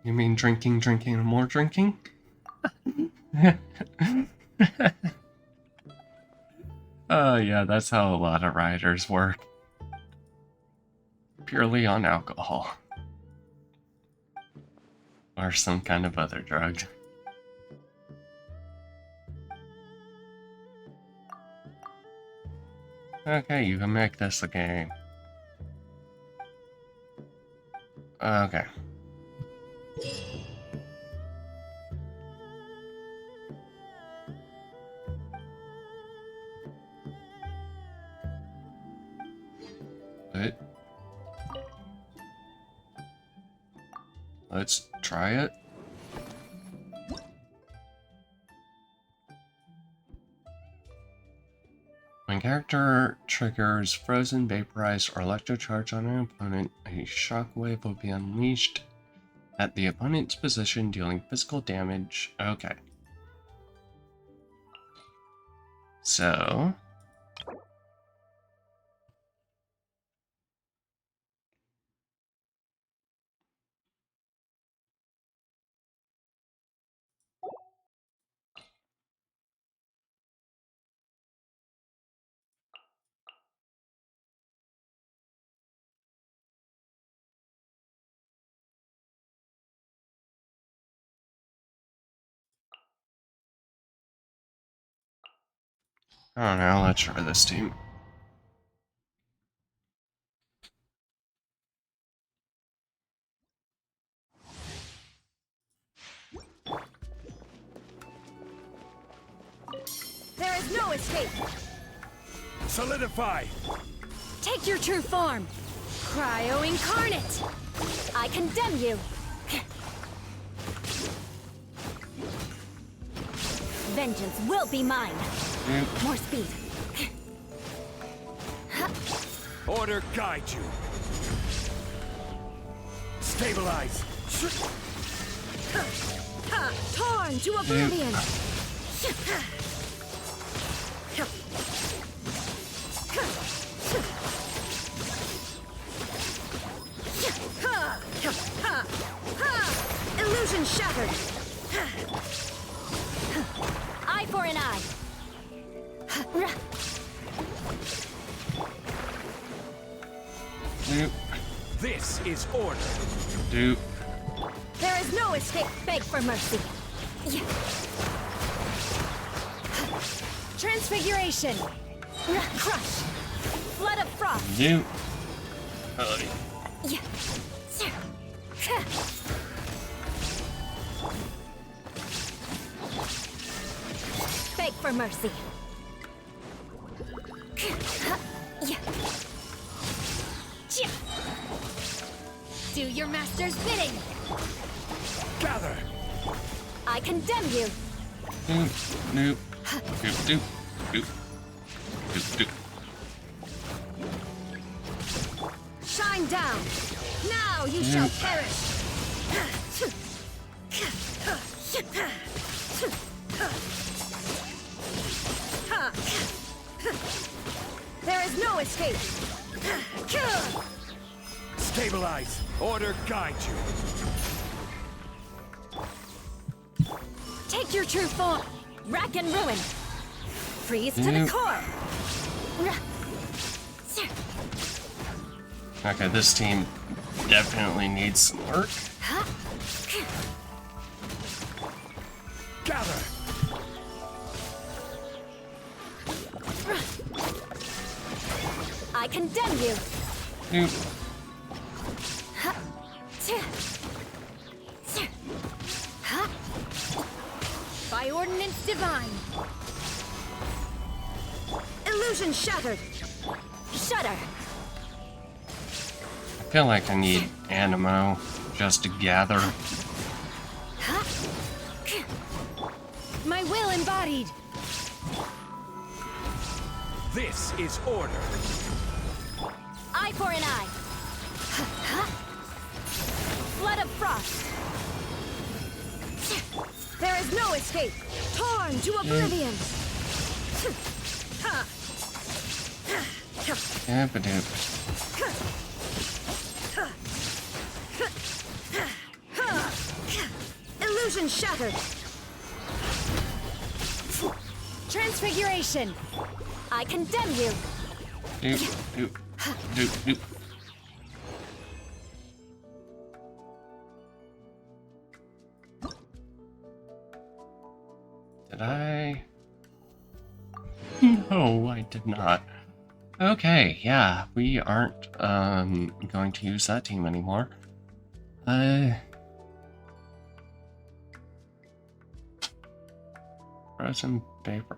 You mean drinking, drinking, and more drinking? Oh yeah, that's how a lot of riders work. Purely on alcohol. Or some kind of other drug. Okay, you can make this a game. Okay. But let's try it. When character triggers frozen, vaporized, or electrocharge on an opponent, a shockwave will be unleashed at the opponent's position, dealing physical damage. Okay. So... I don't know, let's try this team. There is no escape! Solidify! Take your true form! Cryo Incarnate! I condemn you! Vengeance will be mine! More speed! Order guide you! Stabilize! Torn to oblivion! Illusion shattered! Eye for an eye! Doop. This is order! Doop. There is no escape! Beg for mercy! Transfiguration! Crush! Flood of frost! Doop. Beg for mercy! Do your master's bidding! Gather! I condemn you! Doop. Doop. Doop. Doop. Doop. Doop. Doop. Shine down! Now you shall perish! There is no escape! Stabilize! Order guide you! Take your true form! Rack and ruin! Freeze to the core! Okay, this team definitely needs some work. Gather! I condemn you! Doop. By ordinance divine! Illusion shattered! Shudder! I feel like I need Animo just to gather. My will embodied! This is order! Eye for an eye! Flood of frost! There is no escape! Torn to oblivion! Yeah, but doop. Illusion shattered! Transfiguration! I condemn you! Doop. Doop. Doop. Doop. Did I? No, I did not. Okay, yeah, we aren't going to use that team anymore. Frozen paper.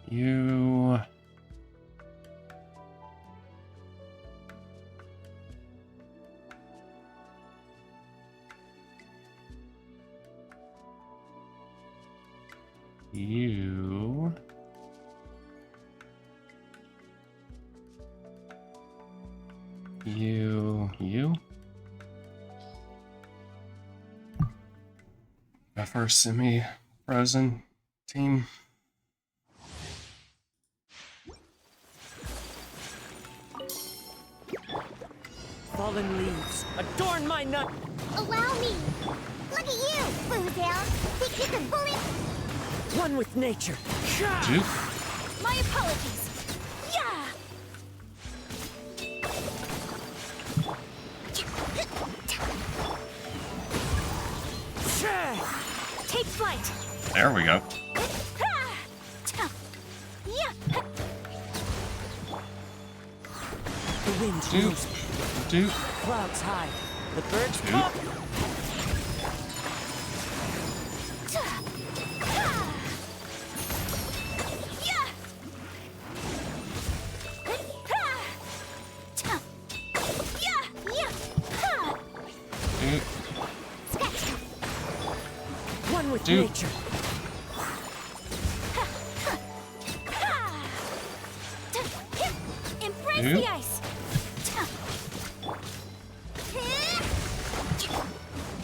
You. You. You. Go for a semi-frozen team. Fallen leaves, adorn my nut. Allow me. Look at you, Boozle. Think you can bully? One with nature. Duke. My apologies. Yeah! Take flight. There we go. Yeah! The wind Duke. moves. Duke. Clouds high. The birds Duke. come. Duke. One with Duke. nature. Embrace Duke. the ice.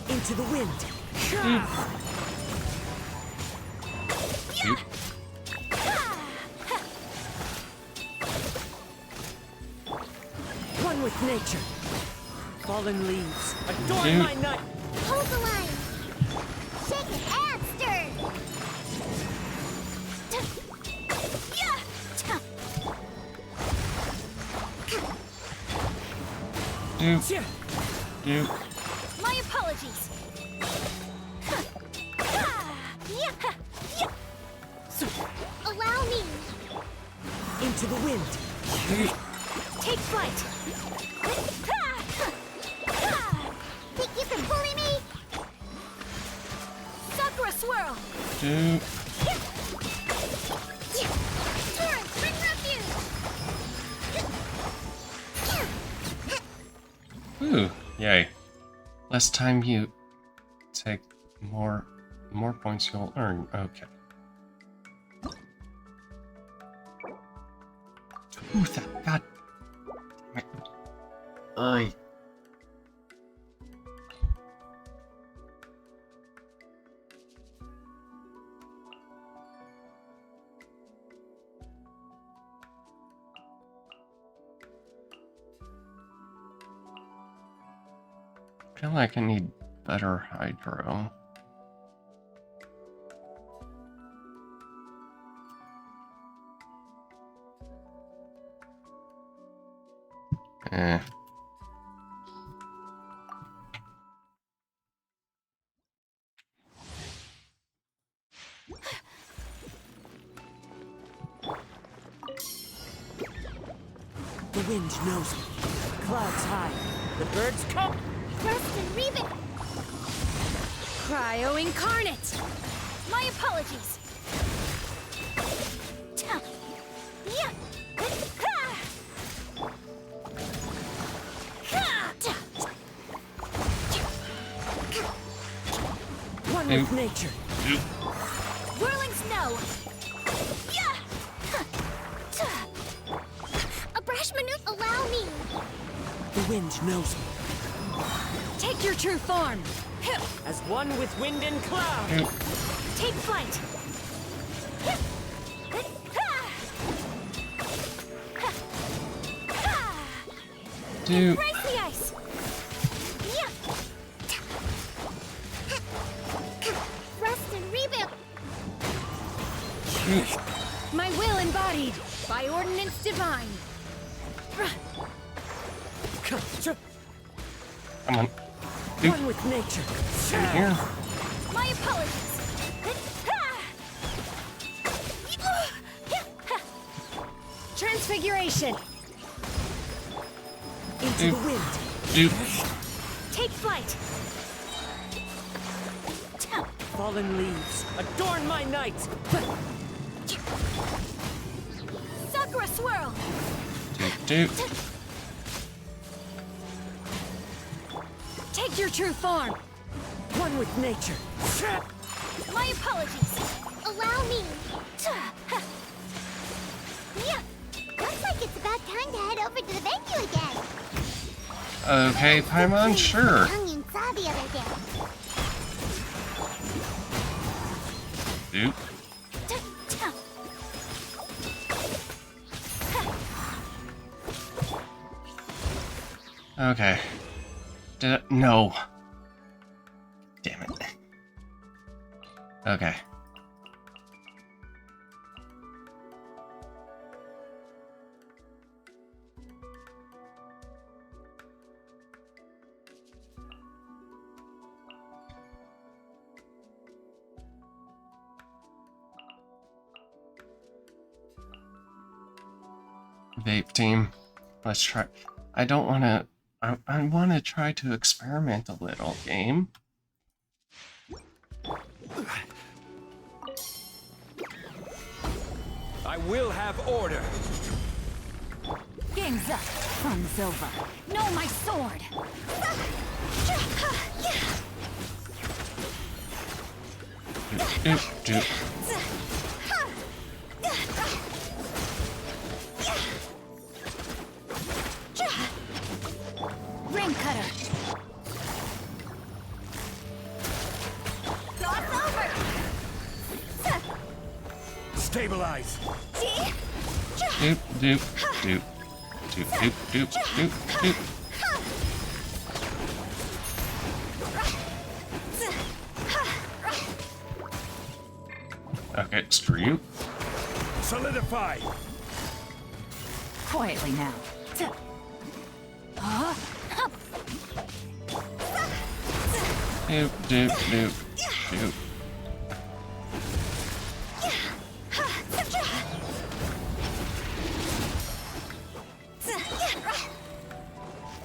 Into the wind. Duke. Duke. One with nature. Fallen leaves, adorn Duke. my nut. Hold the line. Shake it and stir. Duke. Yeah. Duke. My apologies. Allow me. Into the wind. Take flight. Think you can bully me? Sakura swirl. Duke. Turn, bring refuge. Ooh, yay. Less time you take, more points you'll earn. Okay. Ooh, that, God. Damn it. Ay. I feel like I need better hydro. Eh. The wind knows me. Clouds high. The birds come. Rest and Revic. Cryo incarnate. My apologies. One with nature. Duke. Whirling snow. A brash minute. Allow me. The wind knows me. Take your true form. As one with wind and cloud. Duke. Take flight. Duke. Embrace the ice. Rest and rebuild. Duke. My will embodied by ordinance divine. Come on. Duke. One with nature. In here. My apologies. Transfiguration. Into Duke. the wind. Duke. Take flight. Fallen leaves, adorn my night. Chakra swirl! Doop. Take your true form! One with nature. My apologies! Allow me. Yeah. Looks like it's about time to head over to the venue again. Okay, Paimon, sure. Young and saw the other day. Doop. Okay. No. Damn it. Okay. Vape team. Let's try. I don't want to. I want to try to experiment a little, game. I will have order. Game's up. Fun's over. No, my sword! Doop. Ring cutter! Cross over! Stabilize. Doop. Okay, screw you. Solidify. Quietly now. Doop.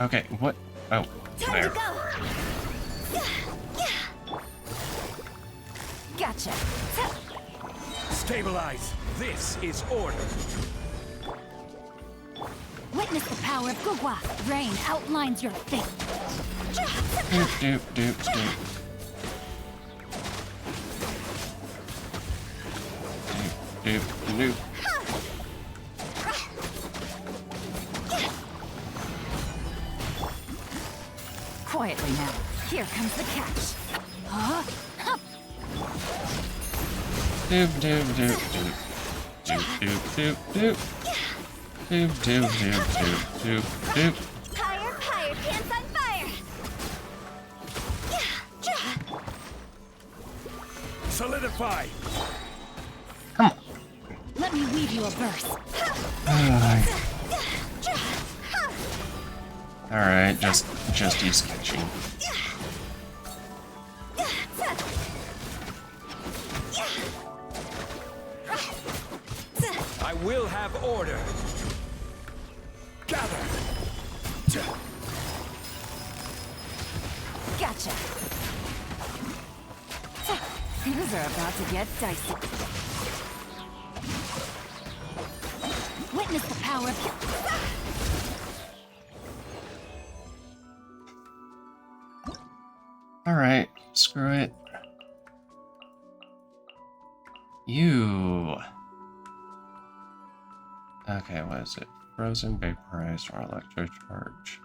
Okay, what? Oh, Time there. to go! Gotcha! Stabilize. This is order. Witness the power of Gugwa! Rain outlines your fate! Doop. Doop. Quietly now. Here comes the catch. Doop. Higher, pants on fire! Solidify. Come on. Let me weave you a verse. Alright, just use sketching. I will have order. Gather. Gotcha! Things are about to get dicey. Witness the power of... Alright, screw it. You. Okay, what is it? Frozen, vaporized, or electrocharge?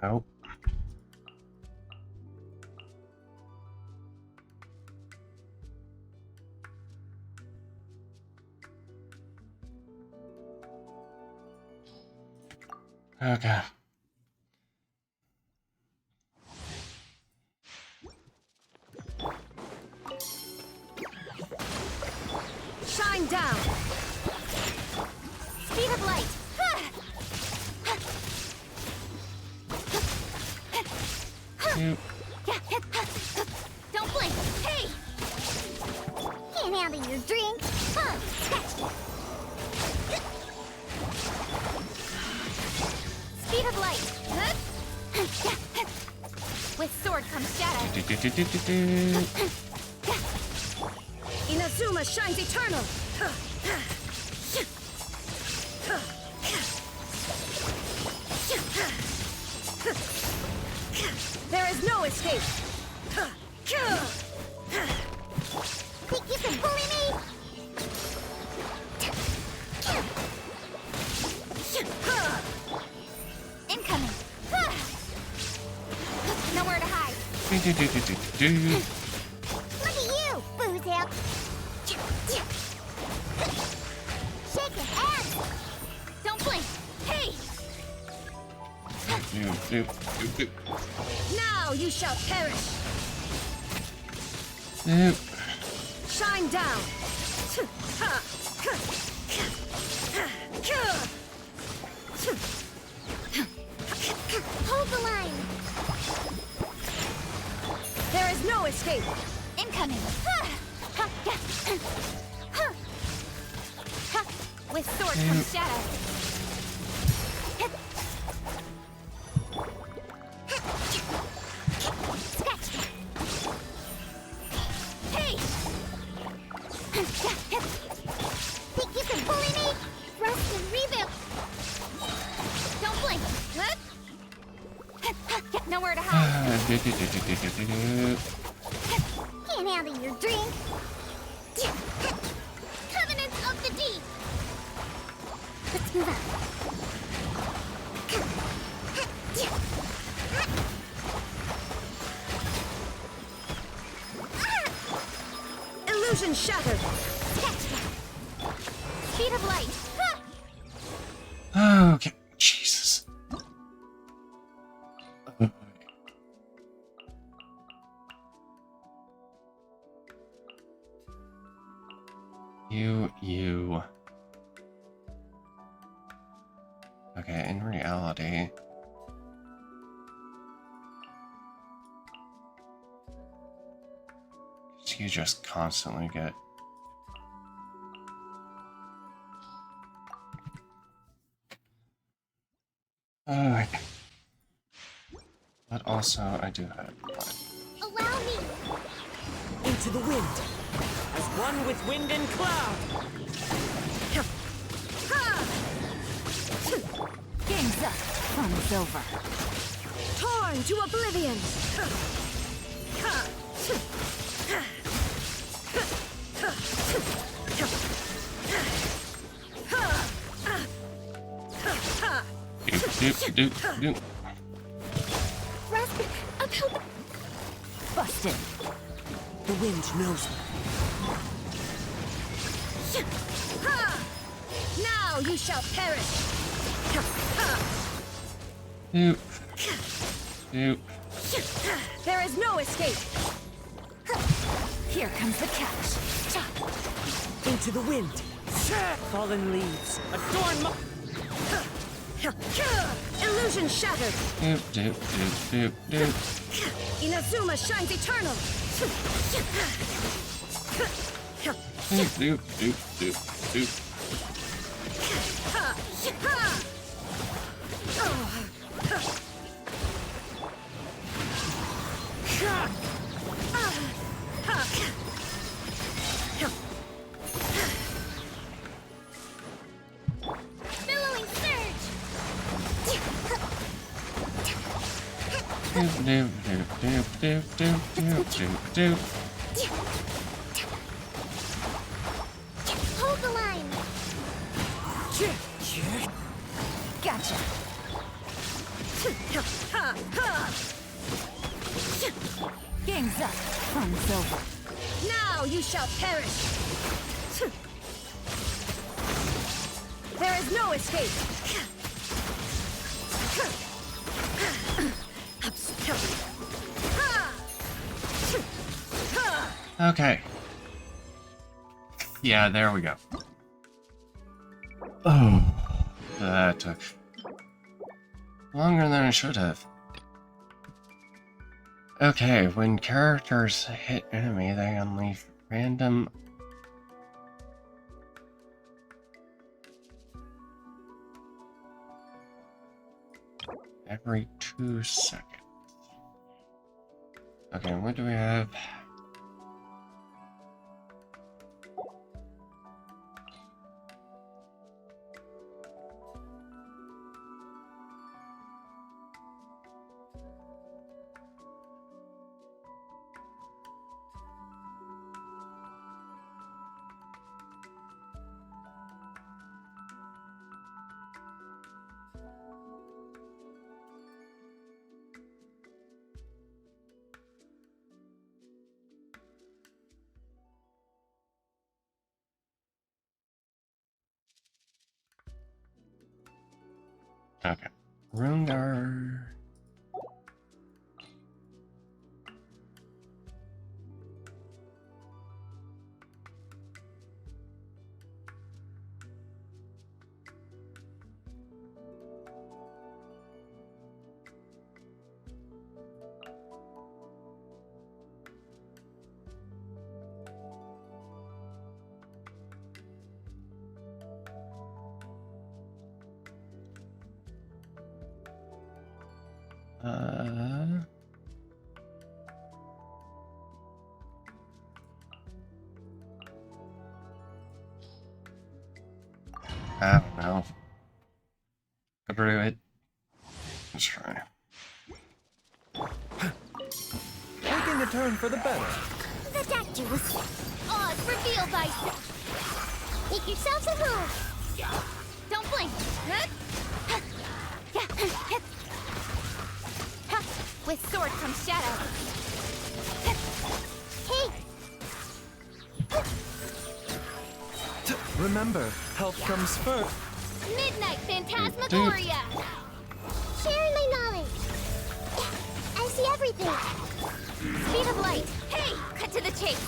Oh. Okay. Shine down! Speed of light! You. Don't blink! Hey! handle your drink. Huh, scratch. Speed of light. With sword comes shadow. Inazuma shines eternal. There is no escape. Think you can bully me? Incoming. Nowhere to hide. Look at you, Boozip. Shaking hands. Don't blink. Hey! Now you shall perish. Shine down. Hold the line. There is no escape. Incoming. With sword comes shadow. Scratch that. Hey! Think you can bully me? Rest and rebuild. Don't blink. Nowhere to hide. Can't handle your drink. Covenants of the deep. Let's move on. Illusion shattered. Scratch that. Speed of light. Okay, Jesus. You. Okay, in reality. You just constantly get. But also, I do have. Allow me. Into the wind. As one with wind and cloud. Game's up. Fun's over. Torn to oblivion. Doop. Rest about Busted. The wind knows me. Now you shall perish. Doop. There is no escape. Here comes the catch. Into the wind. Fallen leaves. Adorn my... Illusion shattered. Doop. Inazuma shines eternal. Doop. billowing surge. Doop. Hold the line. Gotcha. Game's up. Fun's over. Now you shall perish. There is no escape. Okay. Yeah, there we go. Oh, that took longer than it should have. Okay, when characters hit enemy, they unleash random every 2 seconds. Okay, what do we have? Okay. Rungar. I don't know. Could do it. Let's try. Taking a turn for the better. The doctor was odd reveal by make yourselves at home. Don't blink. With sword comes shadow. Hey! Remember, health comes first. Midnight Phantasmagoria! Sharing my knowledge. I see everything. Speed of light. Hey! Cut to the chase.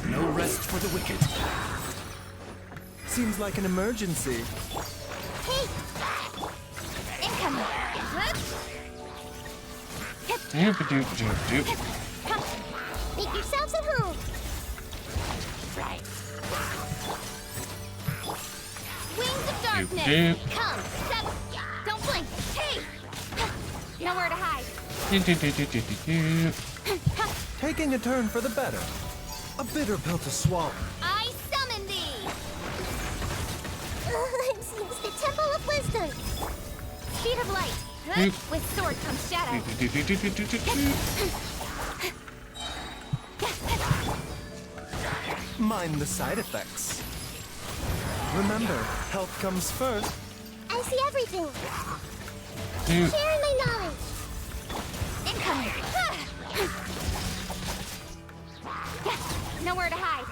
No rest for the wicked. Seems like an emergency. Hey! Incoming. Make yourselves at home. Right. Wings of darkness. Come. Step. Don't blink. Hey! Nowhere to hide. Taking a turn for the better. A bitter pill to swallow. I summon thee. It's the Temple of Wisdom. Speed of light. With sword comes shadow. Mind the side effects. Remember, health comes first. I see everything. Sharing my knowledge. Incoming. Nowhere to hide.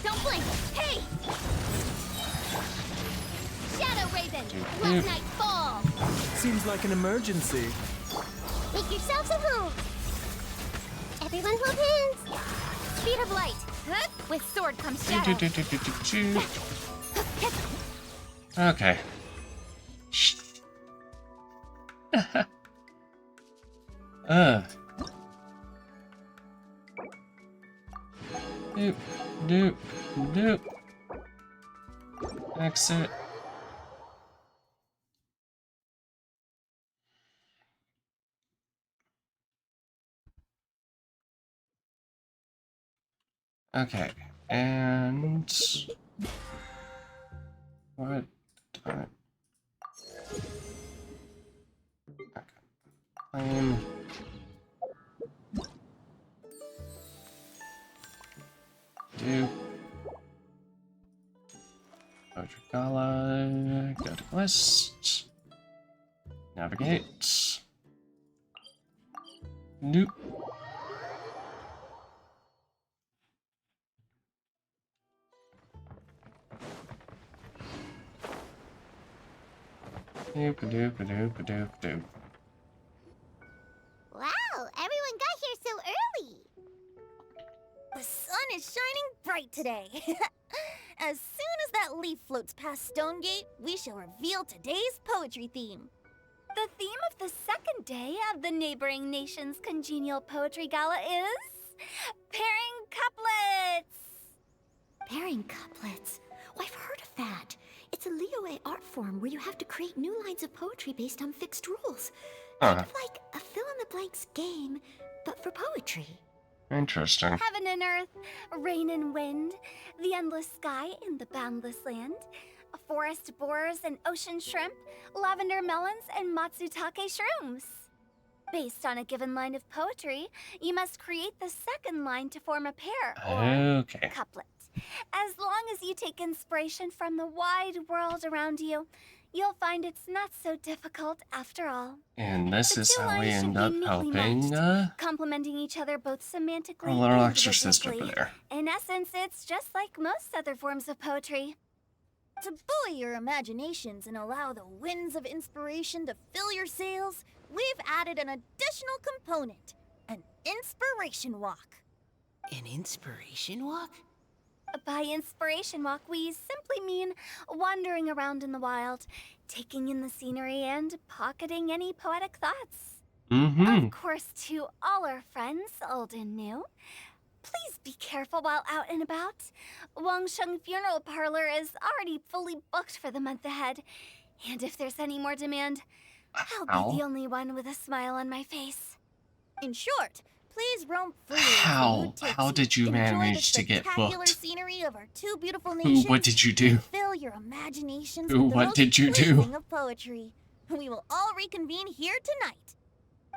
Don't blink. Hey! Shadow Raven. Let night fall. Seems like an emergency. Make yourselves at home. Everyone hold hands. Speed of light. With sword comes shadow. Okay. Doop, doop, doop. Exit. Okay, and what? Okay. Claim. Do. Gala. Go to quest. Navigate. Nope. Doop doop doop doop doop. Wow, everyone got here so early. The sun is shining bright today. As soon as that leaf floats past Stonegate, we shall reveal today's poetry theme. The theme of the second day of the neighboring nation's congenial poetry gala is Pairing couplets! Pairing couplets. Oh, I've heard of that. It's a Liyue art form where you have to create new lines of poetry based on fixed rules. Kind Huh. of like a fill-in-the-blanks game, but for poetry. Interesting. Heaven and earth, rain and wind, the endless sky and the boundless land, forest borers and ocean shrimp, lavender melons and matsutake shrooms. Based on a given line of poetry, you must create the second line to form a pair, or Okay. couplet. As long as you take inspiration from the wide world around you, you'll find it's not so difficult after all. And this The is two how we lines should end be up neatly helping matched, complementing each other both semantically our little and exorcist over rhythmically. there. In essence, it's just like most other forms of poetry. To buoy your imaginations and allow the winds of inspiration to fill your sails, we've added an additional component, an inspiration walk. An inspiration walk? By inspiration walk, we simply mean wandering around in the wild, taking in the scenery and pocketing any poetic thoughts. Mm-hmm. Of course, to all our friends, old and new, please be careful while out and about. Wangsheng Funeral Parlor is already fully booked for the month ahead. And if there's any more demand, I'll be the only one with a smile on my face. In short, please roam freely. How did you manage to get spectacular booked? scenery of our two beautiful nations. What did you do? And fill your imaginations Ooh, with the what most did you do? pleasing of poetry. We will all reconvene here tonight.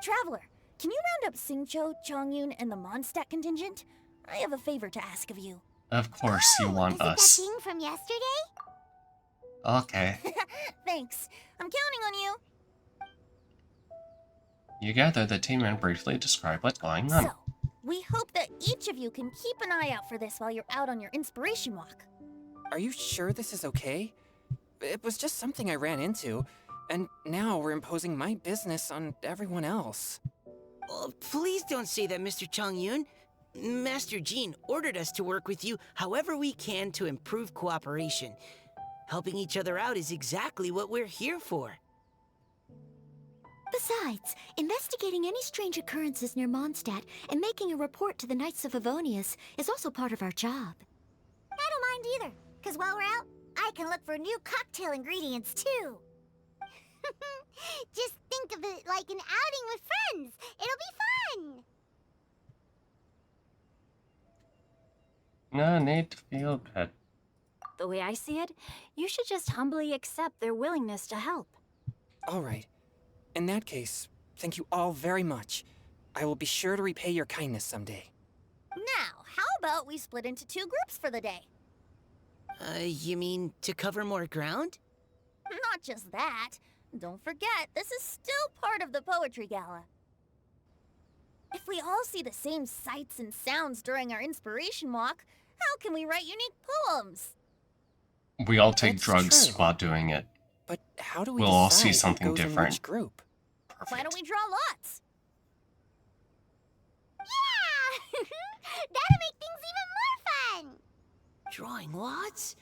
Traveler, can you round up Xingqiu, Chongyun, and the Mondstadt contingent? I have a favor to ask of you. Of course you want Is it that us. thing from yesterday? Okay. Thanks. I'm counting on you. You gather the team and briefly describe what's going on. So, we hope that each of you can keep an eye out for this while you're out on your inspiration walk. Are you sure this is okay? It was just something I ran into, and now we're imposing my business on everyone else. Oh, please don't say that, Mr. Chongyun. Master Jean ordered us to work with you however we can to improve cooperation. Helping each other out is exactly what we're here for. Besides, investigating any strange occurrences near Mondstadt and making a report to the Knights of Favonius is also part of our job. I don't mind either, because while we're out, I can look for new cocktail ingredients too. Just think of it like an outing with friends. It'll be fun. No need to feel bad. The way I see it, you should just humbly accept their willingness to help. All right. In that case, thank you all very much. I will be sure to repay your kindness someday. Now, how about we split into two groups for the day? You mean to cover more ground? Not just that. Don't forget, this is still part of the Poetry Gala. If we all see the same sights and sounds during our inspiration walk, how can we write unique poems? We all take That's drugs true. while doing it. But how do we We'll all see decide who something goes in different. which group? Perfect. Why don't we draw lots? Yeah! That'll make things even more fun. Drawing lots?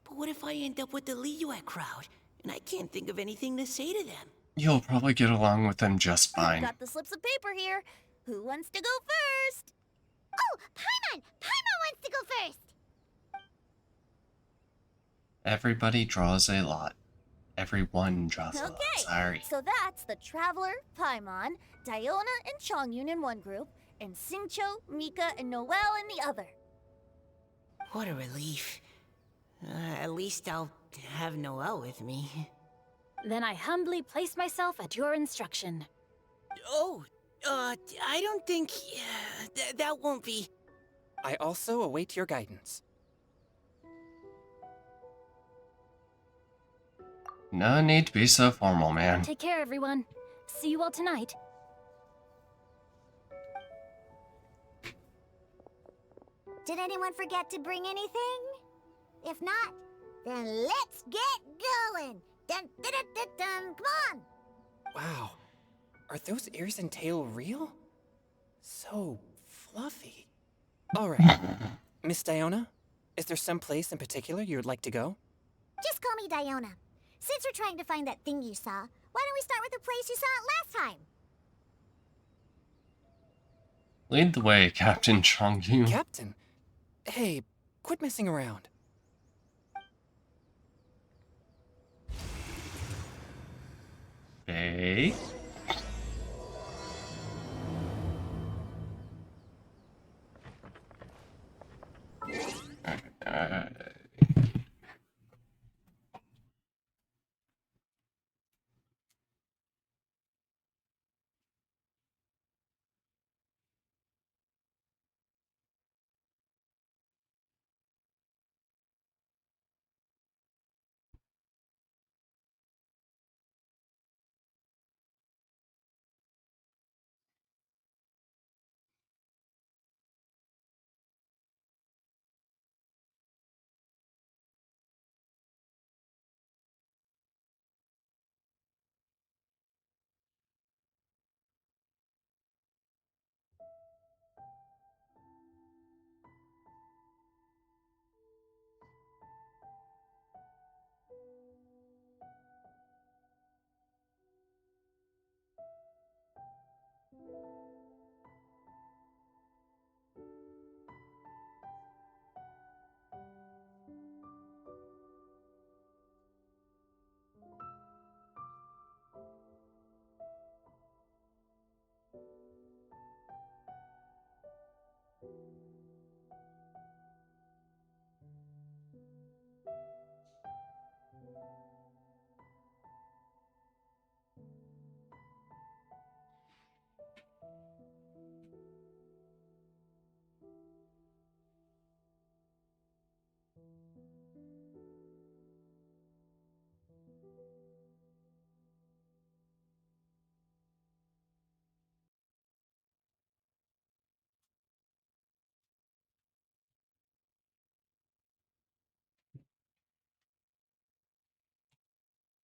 But what if I end up with the Liyue crowd, and I can't think of anything to say to them? You'll probably get along with them just I've fine. got the slips of paper here. Who wants to go first? Oh, Paimon! Paimon wants to go first. Everybody draws a lot. Everyone draws a lot. Okay, Sorry. so that's the Traveler, Paimon, Diona, and Chongyun in one group, and Xingqiu, Mika, and Noelle in the other. What a relief. At least I'll have Noelle with me. Then I humbly place myself at your instruction. Oh, I don't think... that won't be... I also await your guidance. No need to be so formal, man. Take care, everyone. See you all tonight. Did anyone forget to bring anything? If not, then let's get going. Dun, dun, dun, dun, dun. Come on. Wow. Are those ears and tail real? So fluffy. All right. Miss Diona, is there some place in particular you would like to go? Just call me Diona. Since we're trying to find that thing you saw, why don't we start with the place you saw it last time? Lead the way, Captain Chongyu. Captain? Hey, quit messing around. Okay. Uh,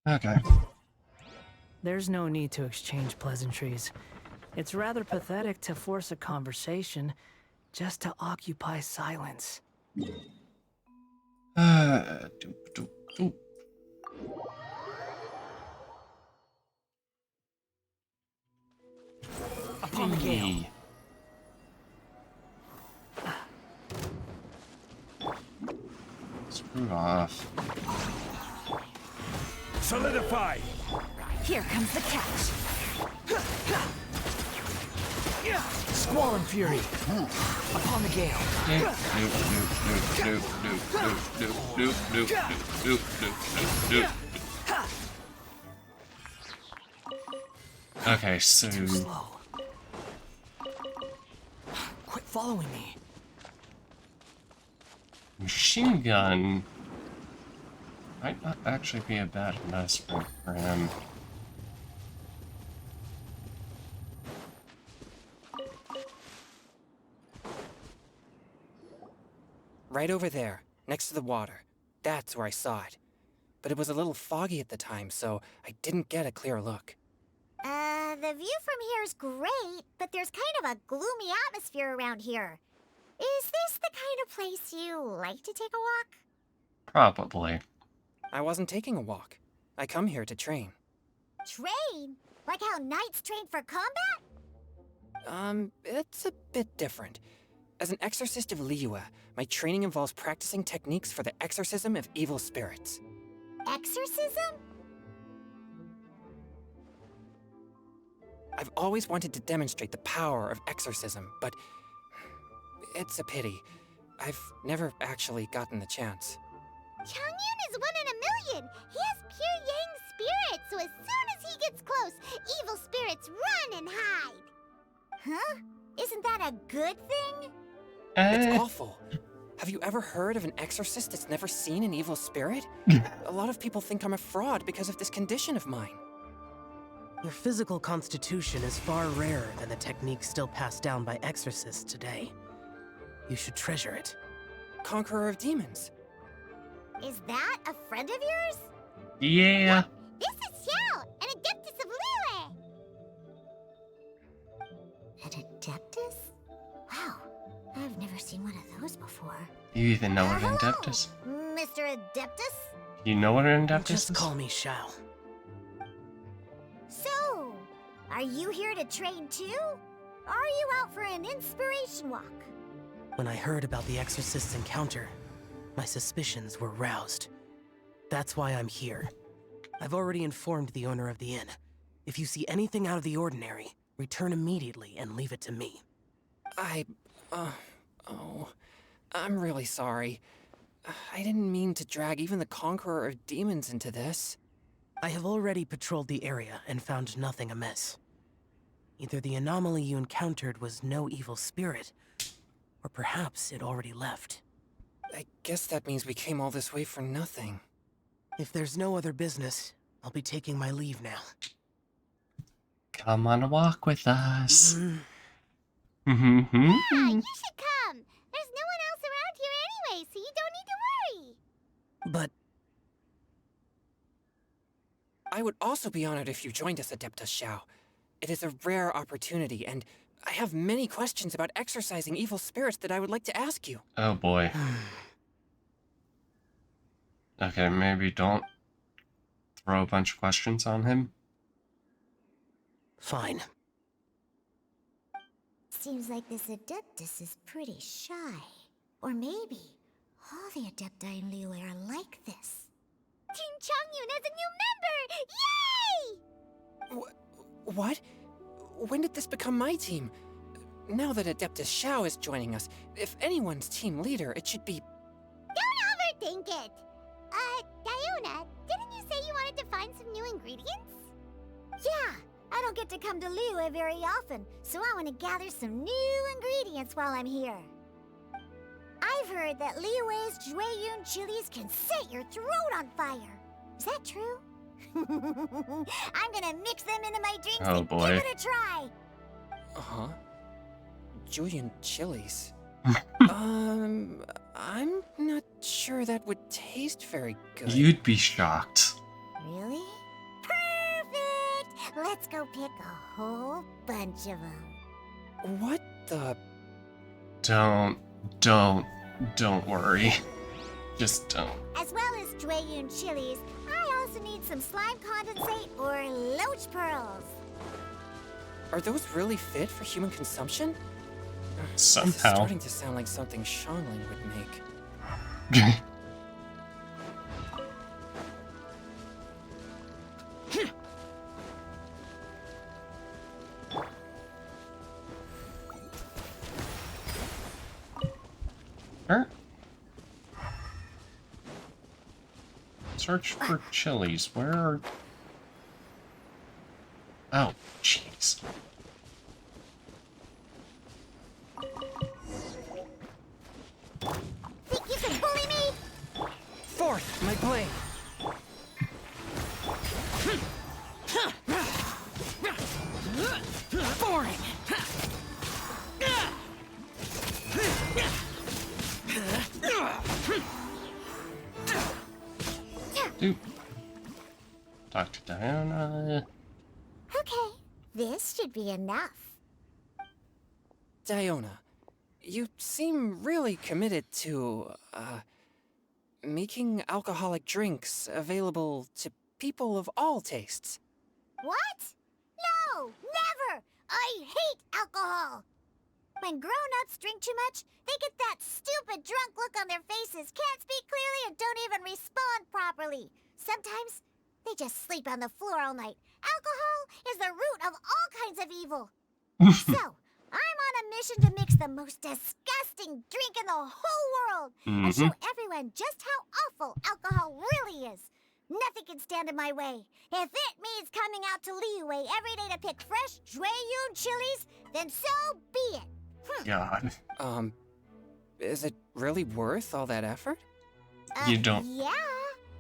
okay. There's no need to exchange pleasantries. It's rather pathetic to force a conversation just to occupy silence. Doop, doop, doop. Upon the gale. Hey. Screw off. Solidify! Here comes the catch. Squall and fury. Upon the gale. Doop, doop, doop, doop, doop, doop, doop, doop, doop, doop, doop, doop. Okay, so Too slow. Quit following me. machine gun might not actually be a bad investment for him. Right over there, next to the water. That's where I saw it. But it was a little foggy at the time, so I didn't get a clear look. The view from here is great, but there's kind of a gloomy atmosphere around here. Is this the kind of place you like to take a walk? Probably. I wasn't taking a walk. I come here to train. Train? Like how knights train for combat? It's a bit different. As an exorcist of Liyue, my training involves practicing techniques for the exorcism of evil spirits. Exorcism? I've always wanted to demonstrate the power of exorcism, but it's a pity. I've never actually gotten the chance. Chongyun is 1 in a million! He has pure yang spirit, so as soon as he gets close, evil spirits run and hide! Huh? Isn't that a good thing? It's awful. Have you ever heard of an exorcist that's never seen an evil spirit? A lot of people think I'm a fraud because of this condition of mine. Your physical constitution is far rarer than the techniques still passed down by exorcists today. You should treasure it. Conqueror of demons. Is that a friend of yours? Yeah. This is Xiao, an Adeptus of Liyue! An Adeptus? Wow, I've never seen one of those before. You even know what an Hello, adept is? Mr. Adeptus? You know what an adept Just is? call me Shao. So, are you here to train too? are you out for an inspiration walk? When I heard about the Exorcist's encounter, my suspicions were roused. That's why I'm here. I've already informed the owner of the inn. If you see anything out of the ordinary, return immediately and leave it to me. I'm really sorry. I didn't mean to drag even the Conqueror of Demons into this. I have already patrolled the area and found nothing amiss. Either the anomaly you encountered was no evil spirit, or perhaps it already left. I guess that means we came all this way for nothing. If there's no other business, I'll be taking my leave now. Come on a walk with us. Yeah, you should come. There's no one else around here anyway, so you don't need to worry. But I would also be honored if you joined us, Adeptus Xiao. It is a rare opportunity, and I have many questions about exorcising evil spirits that I would like to ask you. Oh boy. Okay, maybe don't throw a bunch of questions on him. Fine. Seems like this Adeptus is pretty shy. Or maybe all the Adepti in Liyue are like this. Team Changyun has a new member! Yay! What? When did this become my team? Now that Adeptus Xiao is joining us, if anyone's team leader, it should be... Don't overthink it! Diona, didn't you say you wanted to find some new ingredients? Yeah, I don't get to come to Liyue very often, so I want to gather some new ingredients while I'm here. I've heard that Liyue's Jueyun chilies can set your throat on fire. Is that true? I'm gonna mix them into my drinks Oh, and boy. give it a try. Uh-huh. Julian chilies. I'm not sure that would taste very good. You'd be shocked. Really? Perfect! Let's go pick a whole bunch of them. What the... Don't worry. Just don't. As well as Jueyun chilies, I also need some slime condensate or loach pearls. Are those really fit for human consumption? This is Somehow. starting to sound like something Xiangling would make. Search for chilies. Where are... Oh, jeez. Think you can bully me? Forth, my blade! Boring! Dude. Talk to Diana. Okay, this should be enough. Diona, you seem really committed to, making alcoholic drinks available to people of all tastes. What? No, never! I hate alcohol! When grown-ups drink too much, they get that stupid drunk look on their faces, can't speak clearly, and don't even respond properly. Sometimes, they just sleep on the floor all night. Alcohol is the root of all kinds of evil. So, I'm on a mission to mix the most disgusting drink in the whole world and show everyone just how awful alcohol really is. Nothing can stand in my way. If it means coming out to Liyue every day to pick fresh Jueyun chilies, then so be it. God. Is it really worth all that effort? You don't... Yeah,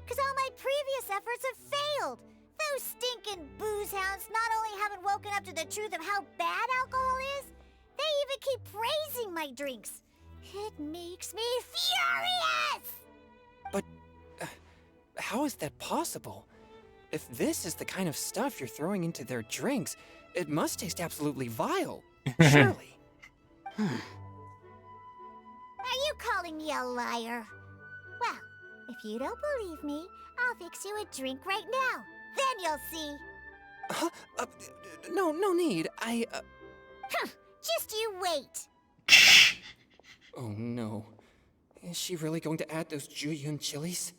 because all my previous efforts have failed. Those stinking booze hounds not only haven't woken up to the truth of how bad alcohol is, they even keep praising my drinks. It makes me furious! But how is that possible? If this is the kind of stuff you're throwing into their drinks, it must taste absolutely vile. Surely. Are you calling me a liar? Well, if you don't believe me, I'll fix you a drink right now. Then you'll see. No need. Just you wait. Oh no. Is she really going to add those Juyun chilies?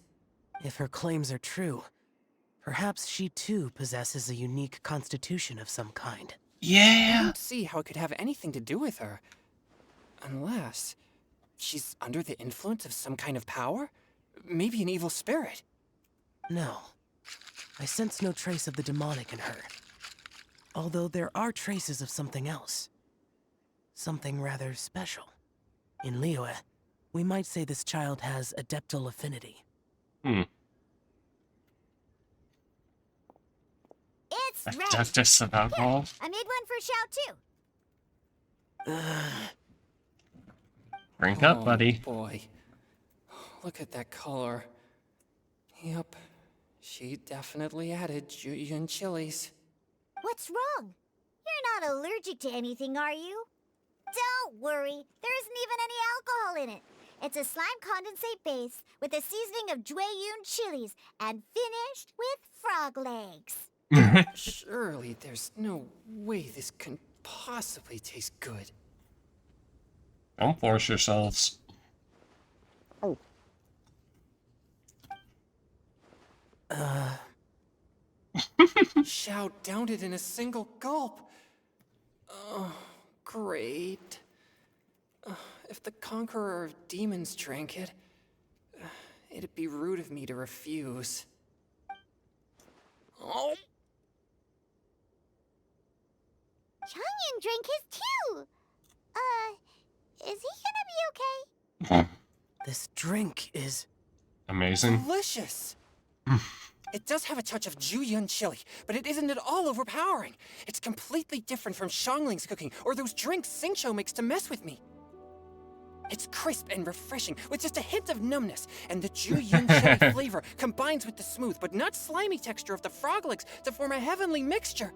If her claims are true, perhaps she too possesses a unique constitution of some kind. I Yeah. don't see how it could have anything to do with her. Unless she's under the influence of some kind of power? Maybe an evil spirit. No. I sense no trace of the demonic in her. Although there are traces of something else. Something rather special. In Liyue, we might say this child has adeptal affinity. Hmm. It's ready. Adeptus of alcohol. I made one for Xiao too. Drink up, Oh, buddy. boy. Look at that color. Yep. She definitely added Juyun chilies. What's wrong? You're not allergic to anything, are you? Don't worry, there isn't even any alcohol in it. It's a slime condensate base with a seasoning of Jueyun chilies and finished with frog legs. Surely there's no way this can possibly taste good. Don't force yourselves. Xiao downed it in a single gulp. Oh, great. If the Conqueror of Demons drank it, it'd be rude of me to refuse. Oh. Changyan drank his too. Is he gonna be okay? This drink is... Amazing. Delicious! It does have a touch of Juyun chili, but it isn't at all overpowering. It's completely different from Xiangling's cooking or those drinks Xingqiu makes to mess with me. It's crisp and refreshing, with just a hint of numbness, and the Juyun chili flavor combines with the smooth but not slimy texture of the frog legs to form a heavenly mixture.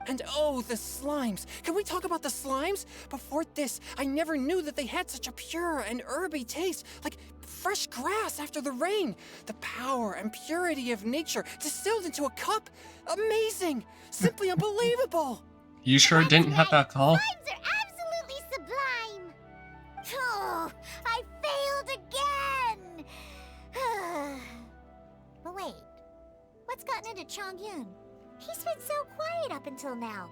And oh, the slimes! Can we talk about the slimes? Before this, I never knew that they had such a pure and herby taste, like fresh grass after the rain. The power and purity of nature distilled into a cup. Amazing! Simply unbelievable! You sure didn't have alcohol? Slimes are absolutely sublime. Oh, I failed again. But wait, what's gotten into Chongyun? He's been so quiet up until now.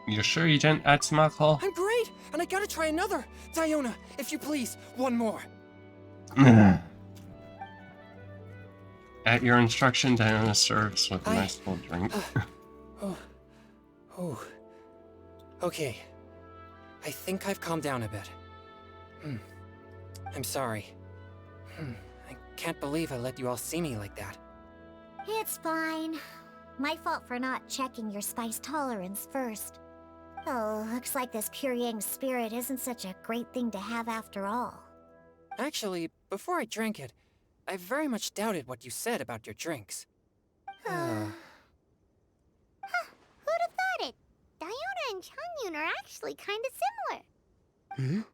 You sure you didn't add some alcohol? I'm great, and I gotta try another. Diona, if you please, one more. At your instruction, Diana serves with a nice little drink. Okay. I think I've calmed down a bit. I'm sorry. I can't believe I let you all see me like that. It's fine. My fault for not checking your spice tolerance first. Oh, looks like this pure yang spirit isn't such a great thing to have after all. Actually, before I drank it, I very much doubted what you said about your drinks. Who'd have thought it? Diona and Changyun are actually kinda similar.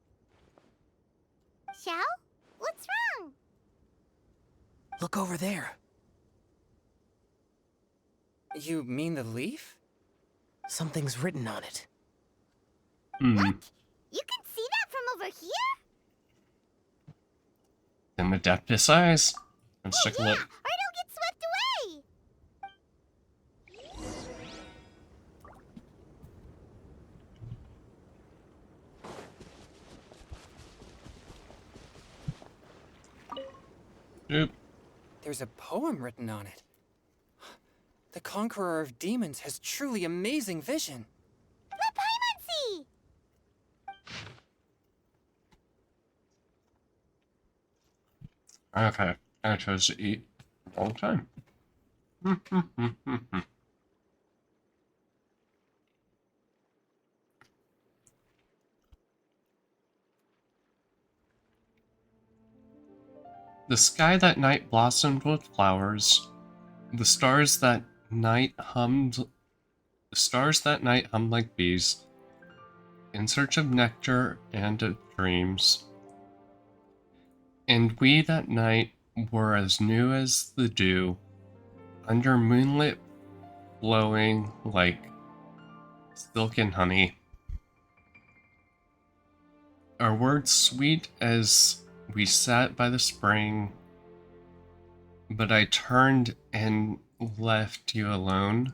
Xiao? What's wrong? Look over there. You mean the leaf? Something's written on it. What? You can see that from over here? Them Adeptus eyes. Let's take a look. Or it'll get swept away! Oop. There's a poem written on it. The Conqueror of Demons has truly amazing vision. Let Paimon see! Okay. I chose to eat all the time. The sky that night blossomed with flowers. The stars that night hummed like bees, in search of nectar and of dreams. And we that night were as new as the dew, under moonlit blowing like silk and honey. Our words sweet as we sat by the spring, but I turned and left you alone.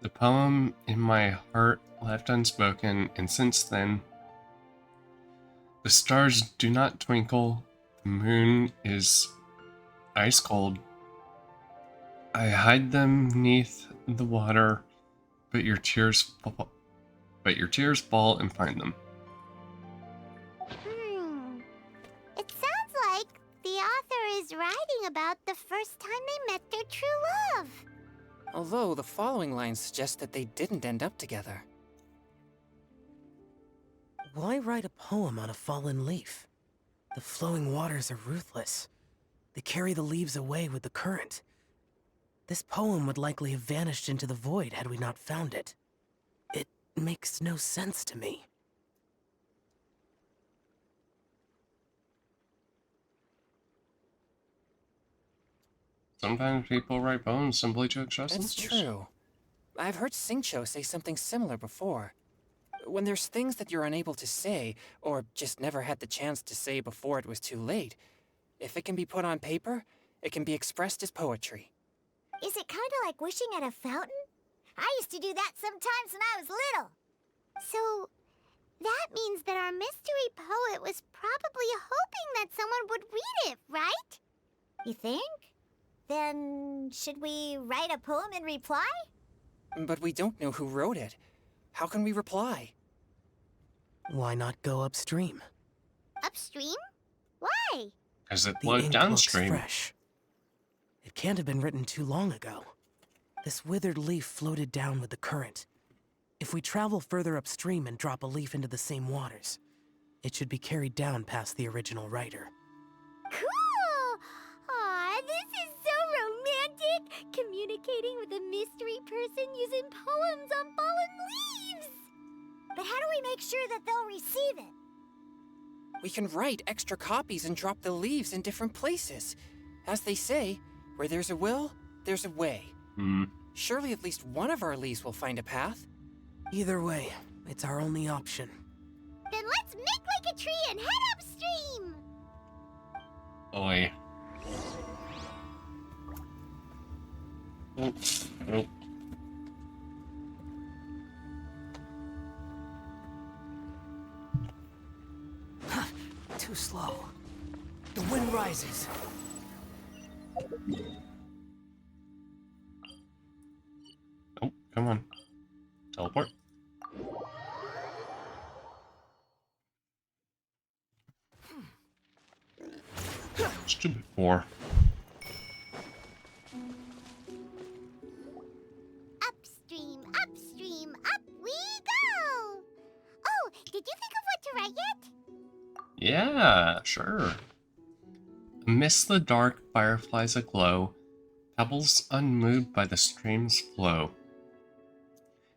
The poem in my heart left unspoken, and since then, the stars do not twinkle, the moon is ice cold. I hide them neath the water, but your tears fall and find them. It sounds like the author is writing about the first time they met their true love. Although the following lines suggest that they didn't end up together. Why write a poem on a fallen leaf? The flowing waters are ruthless. They carry the leaves away with the current. This poem would likely have vanished into the void had we not found it. It makes no sense to me. Sometimes people write poems simply to express That's themselves. true. I've heard Singcho say something similar before. When there's things that you're unable to say, or just never had the chance to say before it was too late, if it can be put on paper, it can be expressed as poetry. Is it kind of like wishing at a fountain? I used to do that sometimes when I was little. So, that means that our mystery poet was probably hoping that someone would read it, right? You think? Then, should we write a poem in reply? But we don't know who wrote it. How can we reply? Why not go upstream? Upstream? Why? As it The flowed ink downstream. looks fresh. It can't have been written too long ago. This withered leaf floated down with the current. If we travel further upstream and drop a leaf into the same waters, it should be carried down past the original writer. Cool! Aw, this is so romantic! Communicating with a mystery person using poems on fallen leaves! But how do we make sure that they'll receive it? We can write extra copies and drop the leaves in different places. As they say, where there's a will, there's a way. Surely at least one of our leaves will find a path. Either way, it's our only option. Then let's make like a tree and head upstream! Oi. Oh. Too slow. The wind rises. Oh, come on. Teleport. Stupid 4. Upstream, upstream, up we go! Oh, did you think of what to write yet? Yeah, sure. Amidst the dark, fireflies aglow, pebbles unmoved by the stream's flow.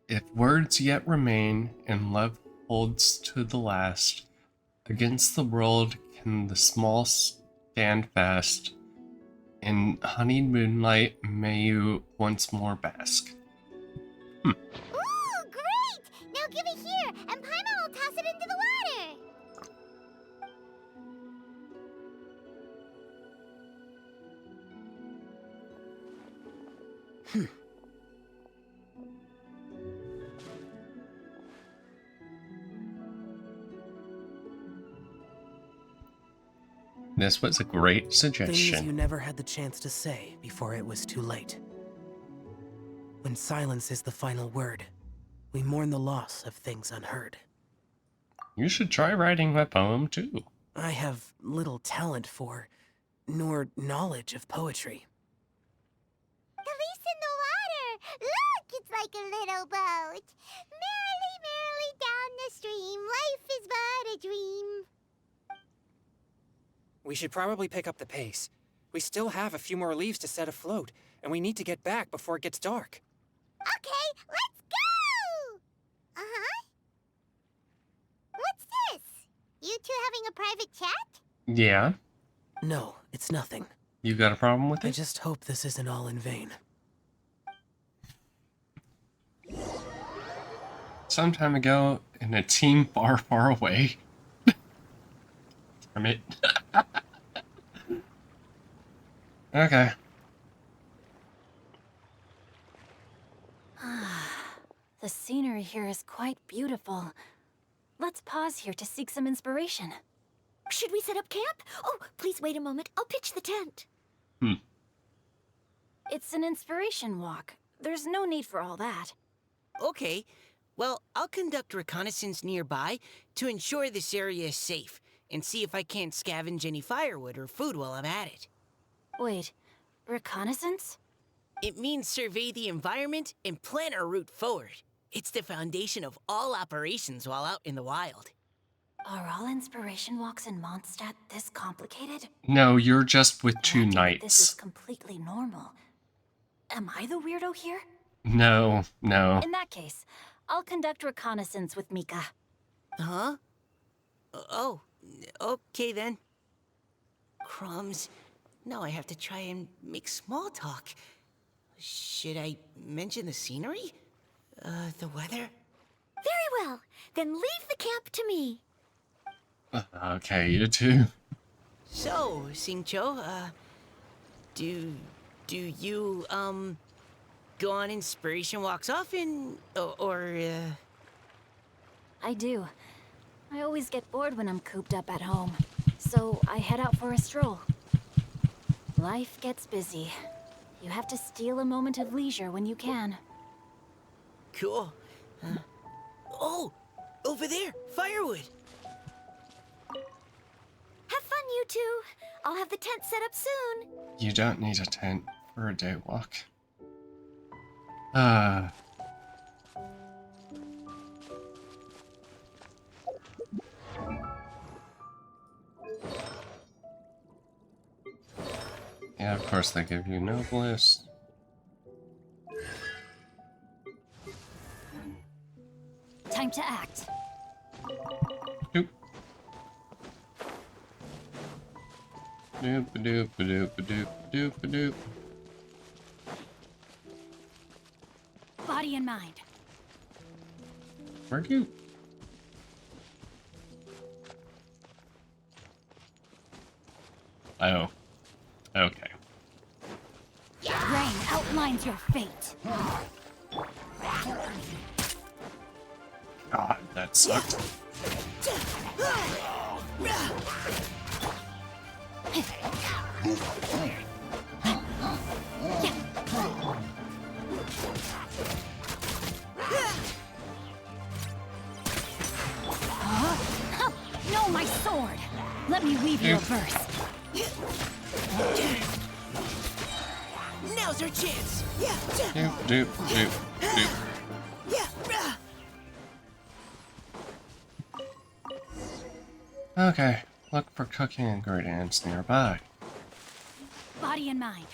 If words yet remain and love holds to the last, against the world can the small stand fast. In honeyed moonlight may you once more bask. Ooh, great! Now give it here, and Paimon will toss it into the water! This was a great Things suggestion. you never had the chance to say before it was too late. When silence is the final word, we mourn the loss of things unheard. You should try writing that poem too. I have little talent for, nor knowledge of poetry. The leaf's in the water! Look, it's like a little boat! Merrily, merrily down the stream, life is but a dream. We should probably pick up the pace. We still have a few more leaves to set afloat, and we need to get back before it gets dark. Okay, let's go! Uh-huh. What's this? You two having a private chat? Yeah? No, it's nothing. You got a problem with I it? just hope this isn't all in vain. some time ago in a team far, far away. Damn it. Okay. The scenery here is quite beautiful. Let's pause here to seek some inspiration. Should we set up camp? Oh, please wait a moment. I'll pitch the tent. It's an inspiration walk. There's no need for all that. Okay. Well, I'll conduct reconnaissance nearby to ensure this area is safe and see if I can't scavenge any firewood or food while I'm at it. Wait, reconnaissance? It means survey the environment and plan our route forward. It's the foundation of all operations while out in the wild. Are all inspiration walks in Mondstadt this complicated? No, you're just with two This is knights. completely normal. Am I the weirdo here? No, no. In that case, I'll conduct reconnaissance with Mika. Huh? Oh, okay then. Crumbs. Now I have to try and make small talk. Should I mention the scenery? The weather? Very well. Then leave the camp to me. Okay, you two. So, Singcho, do you, go on inspiration walks often, or I do. I always get bored when I'm cooped up at home, so I head out for a stroll. Life gets busy. You have to steal a moment of leisure when you can. Cool. Oh, over there, firewood. Have fun, you two. I'll have the tent set up soon. You don't need a tent for a day walk. Yeah, of course they give you noblest. Time to act. Doop. Doop doop doop doop doop doop. Body and mind. Where'd you? Oh. Okay. Rain outlines your fate. God, that sucked. No, my sword! Let me weave you a verse. Now's our chance. Doop doop doop doop. Okay, look for cooking ingredients nearby. Body and mind.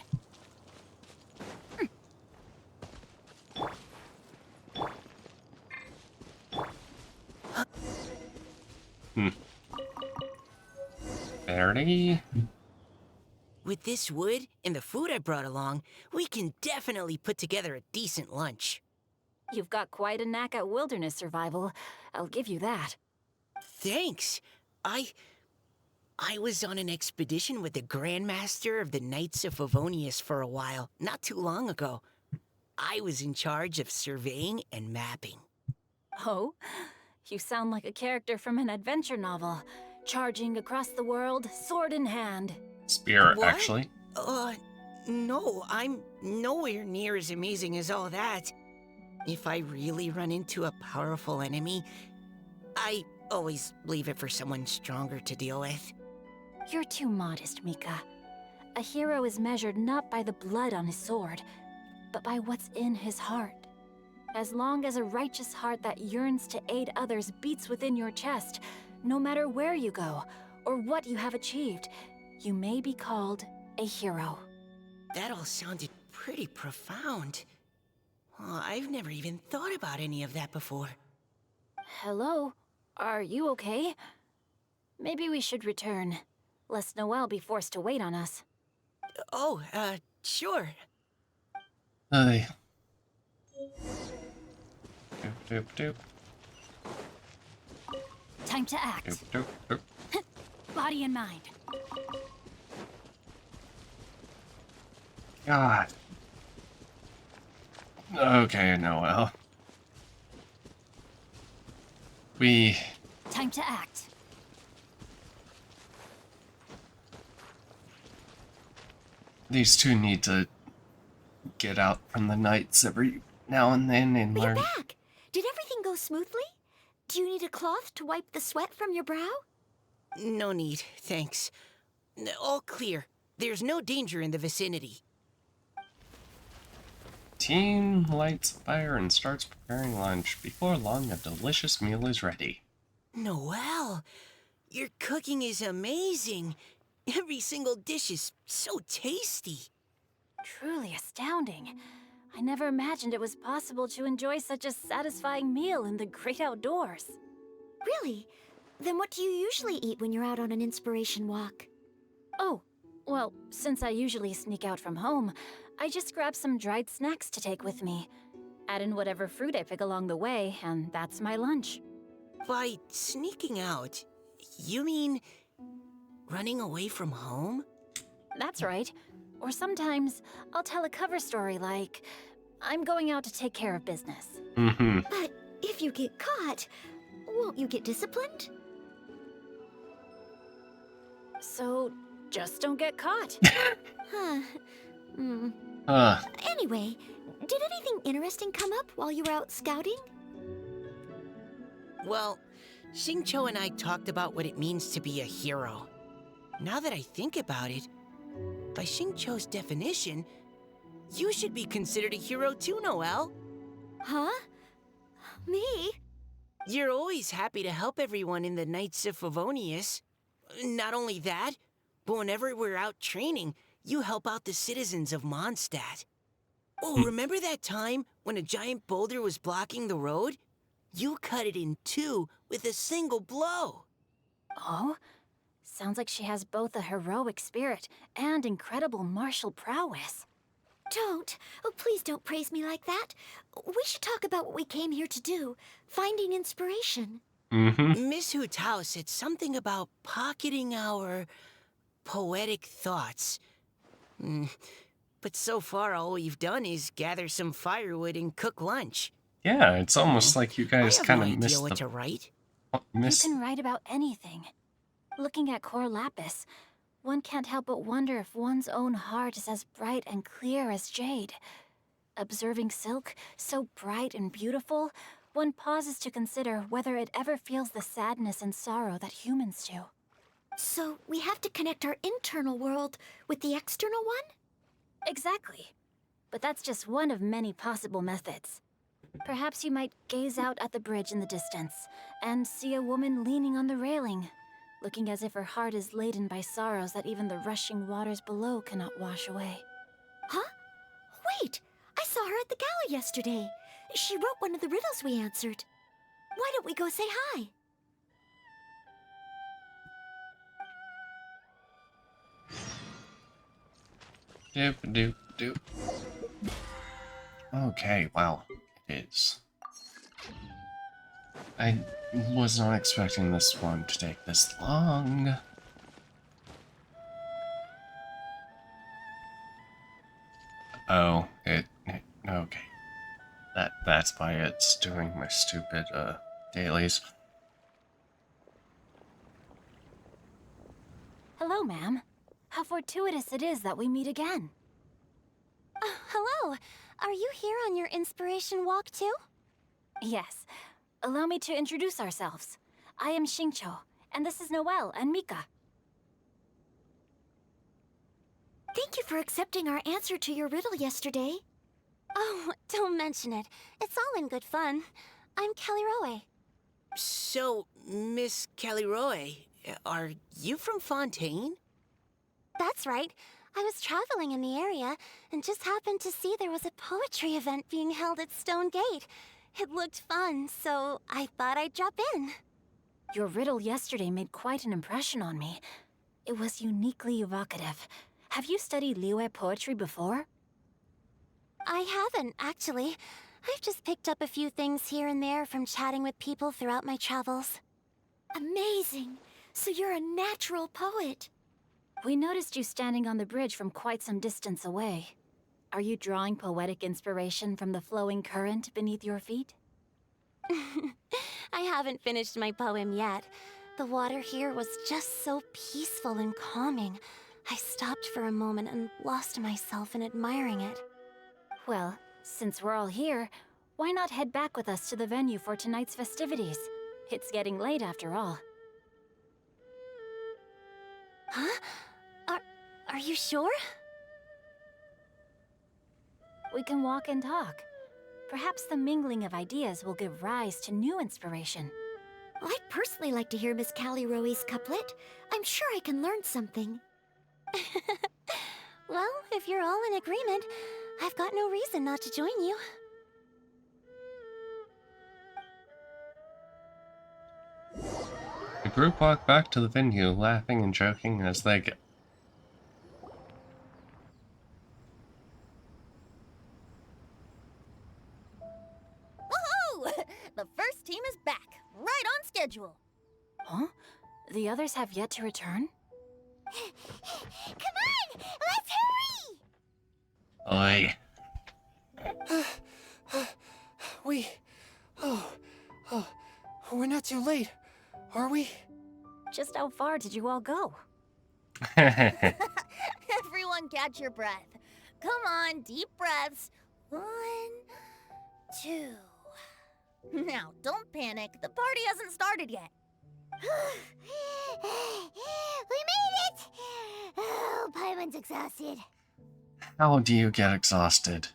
Verity? With this wood and the food I brought along, we can definitely put together a decent lunch. You've got quite a knack at wilderness survival. I'll give you that. Thanks. I was on an expedition with the Grandmaster of the Knights of Favonius for a while, not too long ago. I was in charge of surveying and mapping. Oh? You sound like a character from an adventure novel. Charging across the world, sword in hand. Spear, What? actually. No, I'm nowhere near as amazing as all that. If I really run into a powerful enemy, I always leave it for someone stronger to deal with. You're too modest, Mika. A hero is measured not by the blood on his sword, but by what's in his heart. As long as a righteous heart that yearns to aid others beats within your chest, no matter where you go or what you have achieved, you may be called a hero. That all sounded pretty profound. I've never even thought about any of that before. Hello? Are you okay? Maybe we should return, lest Noelle be forced to wait on us. Oh, sure. Hey. Doop doop doop. Time to act. Doop, doop, doop. Body and mind. God. Okay, Noel. Time to act. These two need to get out from the nights every now and then and But learn. you're back! Did everything go smoothly? Do you need a cloth to wipe the sweat from your brow? No need, thanks. All clear. There's no danger in the vicinity. Team lights a fire and starts preparing lunch. Before long, a delicious meal is ready. Noelle, your cooking is amazing. Every single dish is so tasty. Truly astounding. I never imagined it was possible to enjoy such a satisfying meal in the great outdoors. Really? Then what do you usually eat when you're out on an inspiration walk? Oh, well, since I usually sneak out from home, I just grab some dried snacks to take with me. Add in whatever fruit I pick along the way, and that's my lunch. By sneaking out, you mean running away from home? That's right. Or sometimes I'll tell a cover story like, I'm going out to take care of business. Mm-hmm. But if you get caught, won't you get disciplined? So just don't get caught. Huh. Hmm. Anyway, did anything interesting come up while you were out scouting? Well, Xingqiu and I talked about what it means to be a hero. Now that I think about it, by Xingqiu's definition, you should be considered a hero too, Noelle. Huh? Me? You're always happy to help everyone in the Knights of Favonius. Not only that, but whenever we're out training, you help out the citizens of Mondstadt. Oh, remember that time when a giant boulder was blocking the road? You cut it in two with a single blow. Oh? Sounds like she has both a heroic spirit and incredible martial prowess. Don't. Oh, please don't praise me like that. We should talk about what we came here to do. Finding inspiration. Mm-hmm. Miss Hu Tao said something about pocketing our poetic thoughts. But so far, all we've done is gather some firewood and cook lunch. Yeah, it's almost like you guys kind of I have no idea missed what the... to write. You can write about anything. Looking at Cor Lapis, one can't help but wonder if one's own heart is as bright and clear as jade. Observing silk, so bright and beautiful, one pauses to consider whether it ever feels the sadness and sorrow that humans do. So we have to connect our internal world with the external one? Exactly. But that's just one of many possible methods. Perhaps you might gaze out at the bridge in the distance and see a woman leaning on the railing, looking as if her heart is laden by sorrows that even the rushing waters below cannot wash away. Huh? Wait! I saw her at the gala yesterday. She wrote one of the riddles we answered. Why don't we go say hi? Doop, doop, doop. Okay, well, it is. I was not expecting this one to take this long. Oh, okay. That's why it's doing my stupid, dailies. Hello, ma'am. How fortuitous it is that we meet again. Hello. Are you here on your inspiration walk too? Yes. Allow me to introduce ourselves. I am Xingqiu, and this is Noelle and Mika. Thank you for accepting our answer to your riddle yesterday. Oh, don't mention it. It's all in good fun. I'm Caliroe. So, Miss Caliroe, are you from Fontaine? That's right. I was traveling in the area and just happened to see there was a poetry event being held at Stone Gate. It looked fun, so I thought I'd drop in. Your riddle yesterday made quite an impression on me. It was uniquely evocative. Have you studied Liyue poetry before? I haven't, actually. I've just picked up a few things here and there from chatting with people throughout my travels. Amazing! So you're a natural poet. We noticed you standing on the bridge from quite some distance away. Are you drawing poetic inspiration from the flowing current beneath your feet? I haven't finished my poem yet. The water here was just so peaceful and calming. I stopped for a moment and lost myself in admiring it. Well, since we're all here, why not head back with us to the venue for tonight's festivities? It's getting late after all. Huh? Are you sure? We can walk and talk. Perhaps the mingling of ideas will give rise to new inspiration. I'd personally like to hear Miss Callie Rowe's couplet. I'm sure I can learn something. Well, if you're all in agreement, I've got no reason not to join you. The group walked back to the venue, laughing and joking as they Woohoo! The first team is back, right on schedule. Huh? The others have yet to return? Come on! Let's hurry! Oi. We're not too late, are we? Just how far did you all go? Everyone catch your breath. Come on, deep breaths. 1, 2. Now, don't panic. The party hasn't started yet. We made it! Oh, Paimon's exhausted. How do you get exhausted?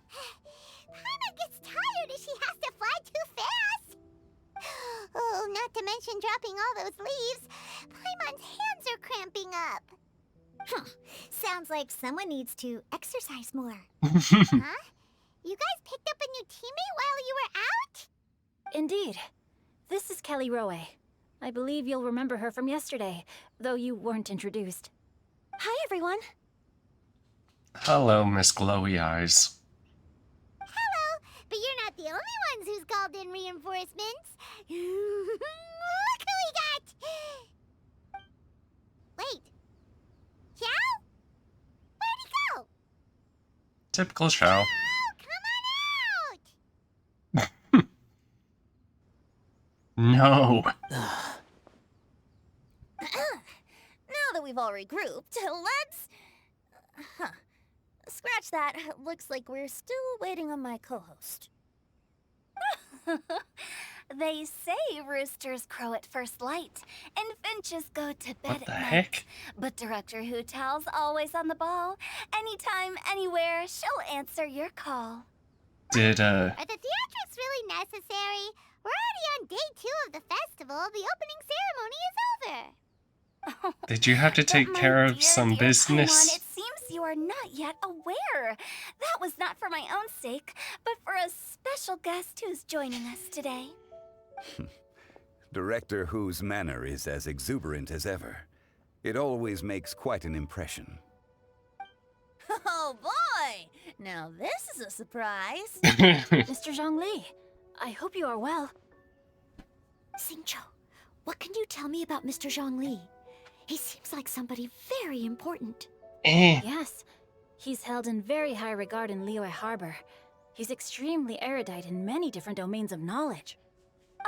Paimon gets tired if she has to fly too fast. Oh, not to mention dropping all those leaves. Paimon's hands are cramping up. Sounds like someone needs to exercise more. Huh? You guys picked up a new teammate while you were out? Indeed. This is Callie Rowe. I believe you'll remember her from yesterday, though you weren't introduced. Hi, everyone. Hello, Miss Glowy Eyes. Hello, but you're not the only ones who's called in reinforcements. Look who we got! Wait. Xiao? Where'd he go? Typical Xiao. Oh, come on out! No. Now that we've all regrouped, let's... Scratch that. Looks like we're still waiting on my co-host. They say roosters crow at first light, and finches go to bed What the at night. heck? But Director Hootal's always on the ball. Anytime, anywhere, she'll answer your call. Did, Are the theatrics really necessary? We're already on day 2 of the festival. The opening ceremony is over. did you have to take But my care of dear, some dear business? Paimon, it seems you are not yet aware. That was not for my own sake, but for a special guest who's joining us today. Director Who's manner is as exuberant as ever. It always makes quite an impression. Oh boy! Now this is a surprise. Mr. Zhongli, I hope you are well. Xingqiu, what can you tell me about Mr. Zhongli? He seems like somebody very important. Yes, he's held in very high regard in Liyue Harbor. He's extremely erudite in many different domains of knowledge.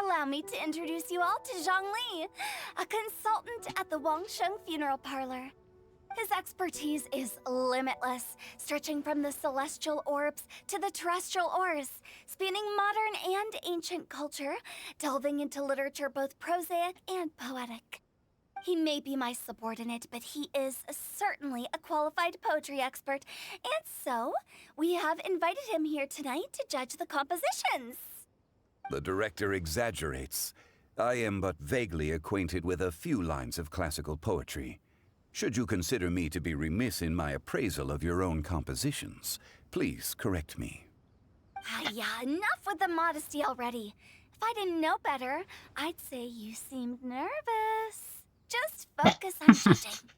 Allow me to introduce you all to Zhang Li, a consultant at the Wangsheng Funeral Parlor. His expertise is limitless, stretching from the celestial orbs to the terrestrial ores, spanning modern and ancient culture, delving into literature both prosaic and poetic. He may be my subordinate, but he is certainly a qualified poetry expert, and so we have invited him here tonight to judge the compositions. The director exaggerates. I am but vaguely acquainted with a few lines of classical poetry. Should you consider me to be remiss in my appraisal of your own compositions, please correct me. Yeah, enough with the modesty already. If I didn't know better, I'd say you seemed nervous. Just focus on judging.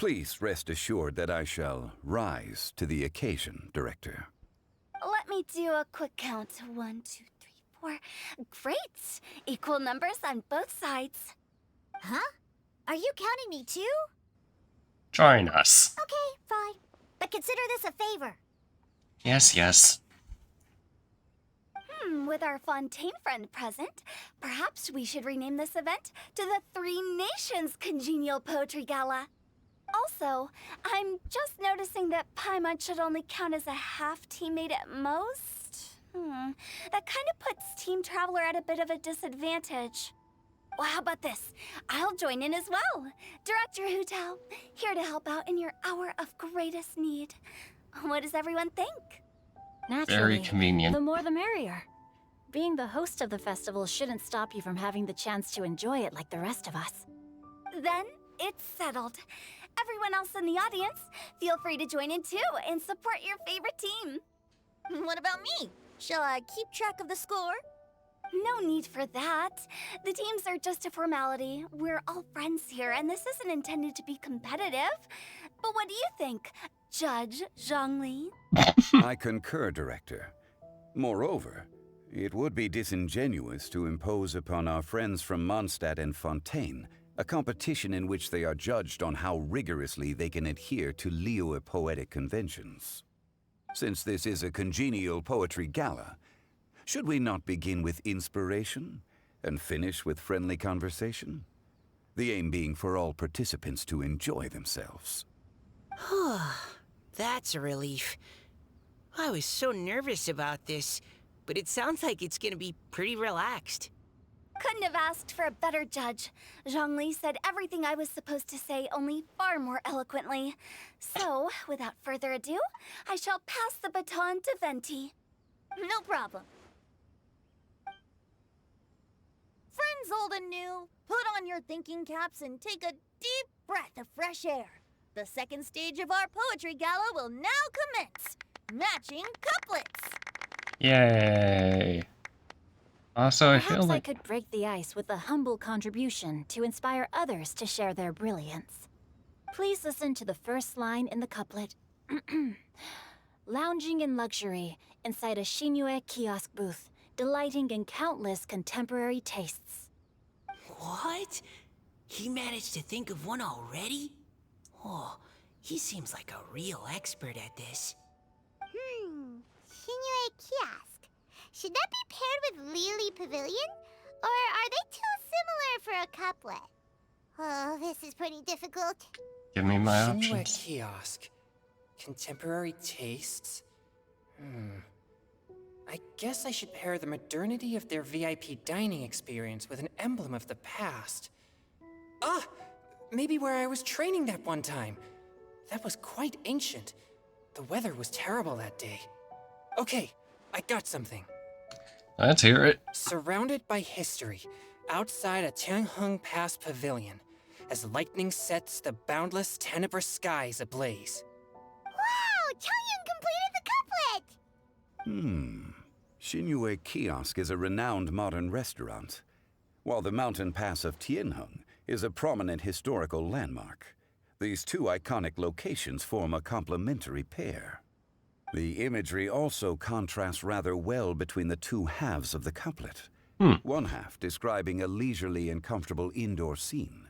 Please rest assured that I shall rise to the occasion, Director. Let me do a quick count. 1, 2, 3, 4. Great! Equal numbers on both sides. Huh? Are you counting me too? Join us. Okay, fine. But consider this a favor. Yes, yes. With our Fontaine friend present, perhaps we should rename this event to the Three Nations Congenial Poetry Gala. Also, I'm just noticing that Paimon should only count as a half teammate at most. That kind of puts Team Traveler at a bit of a disadvantage. Well, how about this? I'll join in as well. Director Hu Tao, here to help out in your hour of greatest need. What does everyone think? Naturally, Very convenient. the more the merrier. Being the host of the festival shouldn't stop you from having the chance to enjoy it like the rest of us. Then it's settled. Everyone else in the audience, feel free to join in too and support your favorite team. What about me? Shall I keep track of the score? No need for that. The teams are just a formality. We're all friends here, and this isn't intended to be competitive. But what do you think, Judge Zhongli? I concur, Director. Moreover, it would be disingenuous to impose upon our friends from Mondstadt and Fontaine a competition in which they are judged on how rigorously they can adhere to Liyue poetic conventions. Since this is a congenial poetry gala, should we not begin with inspiration and finish with friendly conversation? The aim being for all participants to enjoy themselves. That's a relief. I was so nervous about this, but it sounds like it's gonna be pretty relaxed. Couldn't have asked for a better judge. Zhongli said everything I was supposed to say, only far more eloquently. So, without further ado, I shall pass the baton to Venti. No problem. Friends old and new, put on your thinking caps and take a deep breath of fresh air. The second stage of our poetry gala will now commence. Matching couplets. Yay. Also, I feel Perhaps I like could break the ice with a humble contribution to inspire others to share their brilliance. Please listen to the first line in the couplet. Lounging in luxury inside a Shinue kiosk booth, delighting in countless contemporary tastes. What? He managed to think of one already? Oh, he seems like a real expert at this. Shinue Kiosk. Should that be paired with Lily Pavilion? Or are they too similar for a couplet? Oh, this is pretty difficult. give me my Shinue options. Kiosk. Contemporary tastes? I guess I should pair the modernity of their VIP dining experience with an emblem of the past. Ah! Maybe where I was training that one time. That was quite ancient. The weather was terrible that day. Okay, I got something. Let's hear it. Surrounded by history, outside a Tianheng Pass pavilion, as lightning sets the boundless tenebrous skies ablaze. Wow! Changyun completed the couplet! Shinue Kiosk is a renowned modern restaurant, while the mountain pass of Tianheng is a prominent historical landmark. These two iconic locations form a complementary pair. The imagery also contrasts rather well between the two halves of the couplet. One half describing a leisurely and comfortable indoor scene,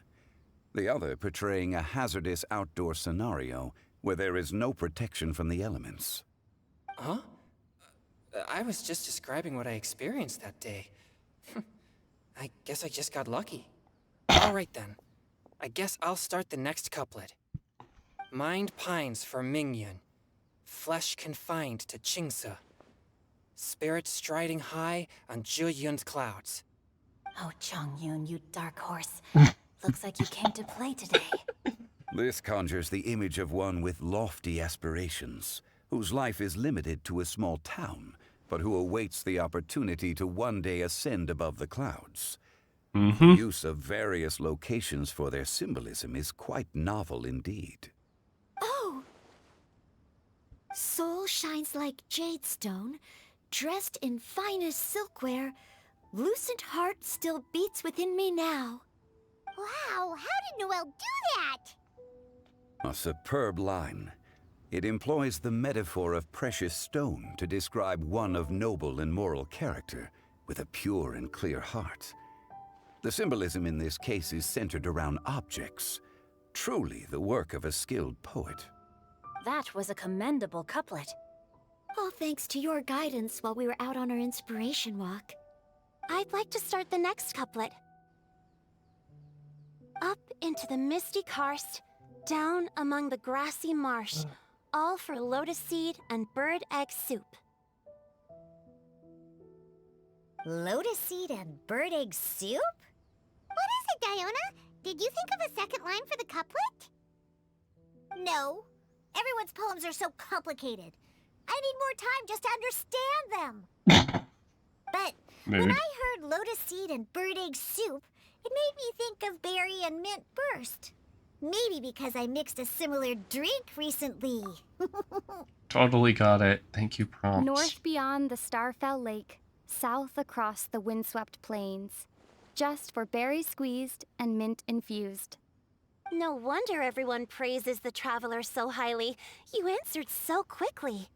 the other portraying a hazardous outdoor scenario where there is no protection from the elements. Huh? I was just describing what I experienced that day. I guess I just got lucky. Alright then. I guess I'll start the next couplet. Mind pines for Mingyun. Flesh confined to Qingse. Spirit striding high on Zheyun's clouds. Oh, Changyun, you dark horse. Looks like you came to play today. This conjures the image of one with lofty aspirations, whose life is limited to a small town, but who awaits the opportunity to one day ascend above the clouds. The use of various locations for their symbolism is quite novel indeed. Oh! Soul shines like jade stone, dressed in finest silkware. Lucent heart still beats within me now. Wow, how did Noelle do that? A superb line. It employs the metaphor of precious stone to describe one of noble and moral character, with a pure and clear heart. The symbolism in this case is centered around objects. Truly the work of a skilled poet. That was a commendable couplet. All thanks to your guidance while we were out on our inspiration walk. I'd like to start the next couplet. Up into the misty karst, down among the grassy marsh, all for lotus seed and bird egg soup. Lotus seed and bird egg soup? What is it, Diona? Did you think of a second line for the couplet? No. Everyone's poems are so complicated. I need more time just to understand them. But when I heard lotus seed and bird egg soup, it made me think of berry and mint burst. Maybe because I mixed a similar drink recently. Totally got it. Thank you, prompts. North beyond the Starfell Lake, south across the windswept plains. Just for berry squeezed and mint infused. No wonder everyone praises the traveler so highly. You answered so quickly.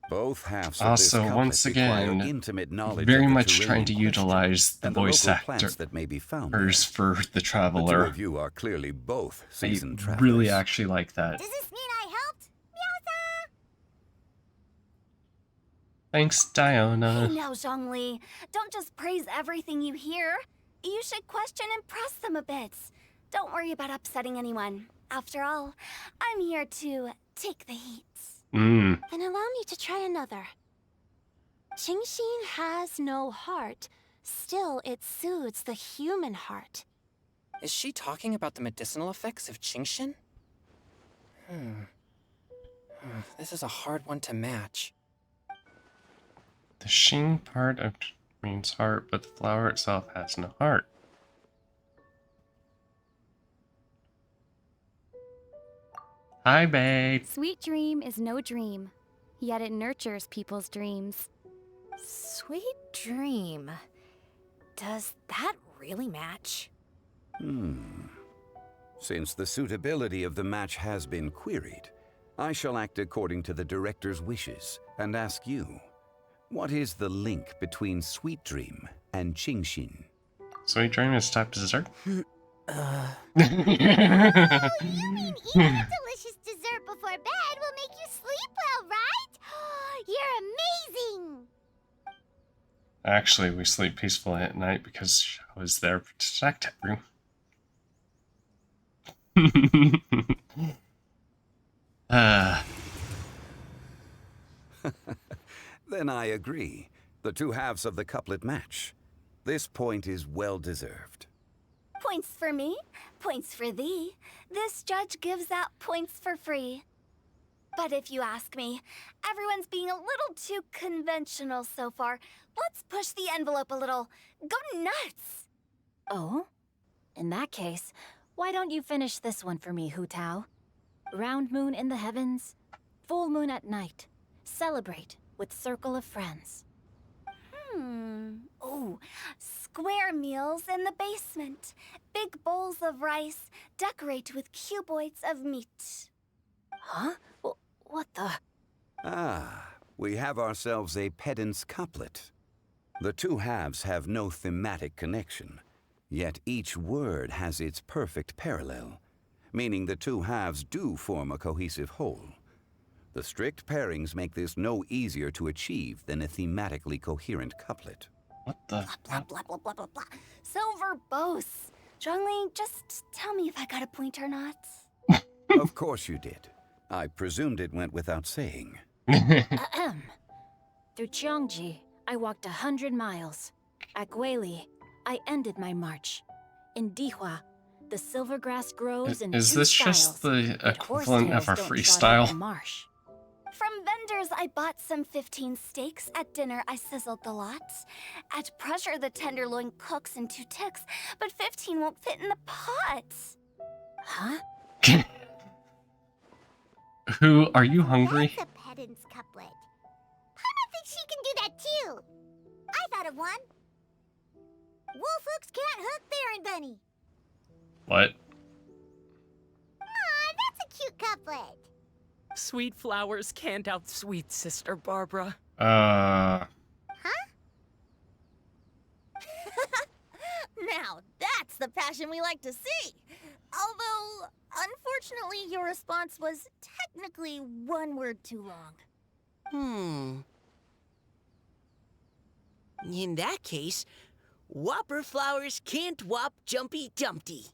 Both halves of Also, this once couplet require again, intimate knowledge very of the much terrain trying to in question utilize the and voice local plants actors that may be found there. for the The two traveler. of you are clearly both I seasoned travelers. really actually like that. Does this mean I helped? Meowsa! Thanks, Diona. Hey now, Zhongli. Don't just praise everything you hear. You should question and press them a bit. Don't worry about upsetting anyone. After all, I'm here to take the heat. Then allow me to try another. Qingxin has no heart. Still, it soothes the human heart. Is she talking about the medicinal effects of Qingxin? This is a hard one to match. The Xing part of means heart, but the flower itself has no heart. Hi, babe. Sweet dream is no dream, yet it nurtures people's dreams. Sweet dream. Does that really match? Since the suitability of the match has been queried, I shall act according to the director's wishes and ask you, what is the link between Sweet Dream and Qingxin? Sweet dream is top dessert. You mean eating a delicious dessert before bed will make you sleep well, right? You're amazing! Actually, we sleep peacefully at night because I was there to protect everyone. Then I agree. The two halves of the couplet match. This point is well deserved. Points for me, points for thee. This judge gives out points for free. But if you ask me, everyone's being a little too conventional so far. Let's push the envelope a little. Go nuts! Oh? In that case, why don't you finish this one for me, Hu Tao? Round moon in the heavens, full moon at night. Celebrate with circle of friends. Oh, square meals in the basement. Big bowls of rice, decorate with cuboids of meat. Huh? What the? Ah, we have ourselves a pedant's couplet. The two halves have no thematic connection, yet each word has its perfect parallel, meaning the two halves do form a cohesive whole. The strict pairings make this no easier to achieve than a thematically coherent couplet. What the? Blah, blah, blah, blah, blah, blah. So verbose. Zhongli, just tell me if I got a point or not. Of course you did. I presumed it went without saying. Through Cheongji, I walked 100 miles. At Guili, I ended my march. In Dihua, the silver grass grows in Is two this styles, just the but equivalent of horsetails our don't trot out the freestyle? marsh. From vendors, I bought some 15 steaks. At dinner, I sizzled the lots. At pressure, the tenderloin cooks in 2 ticks, but 15 won't fit in the pot. Huh? Who, are you hungry? That's a pedant's couplet. Paimon thinks she can do that too. I thought of one. Wolf hooks can't hook Baron Bunny. What? Aw, that's a cute couplet. Sweet flowers can't outsweet Sister Barbara. Huh? Now, That's the passion we like to see. Although, unfortunately, your response was technically one word too long. In that case, Whopper flowers can't whop Jumpy Dumpty.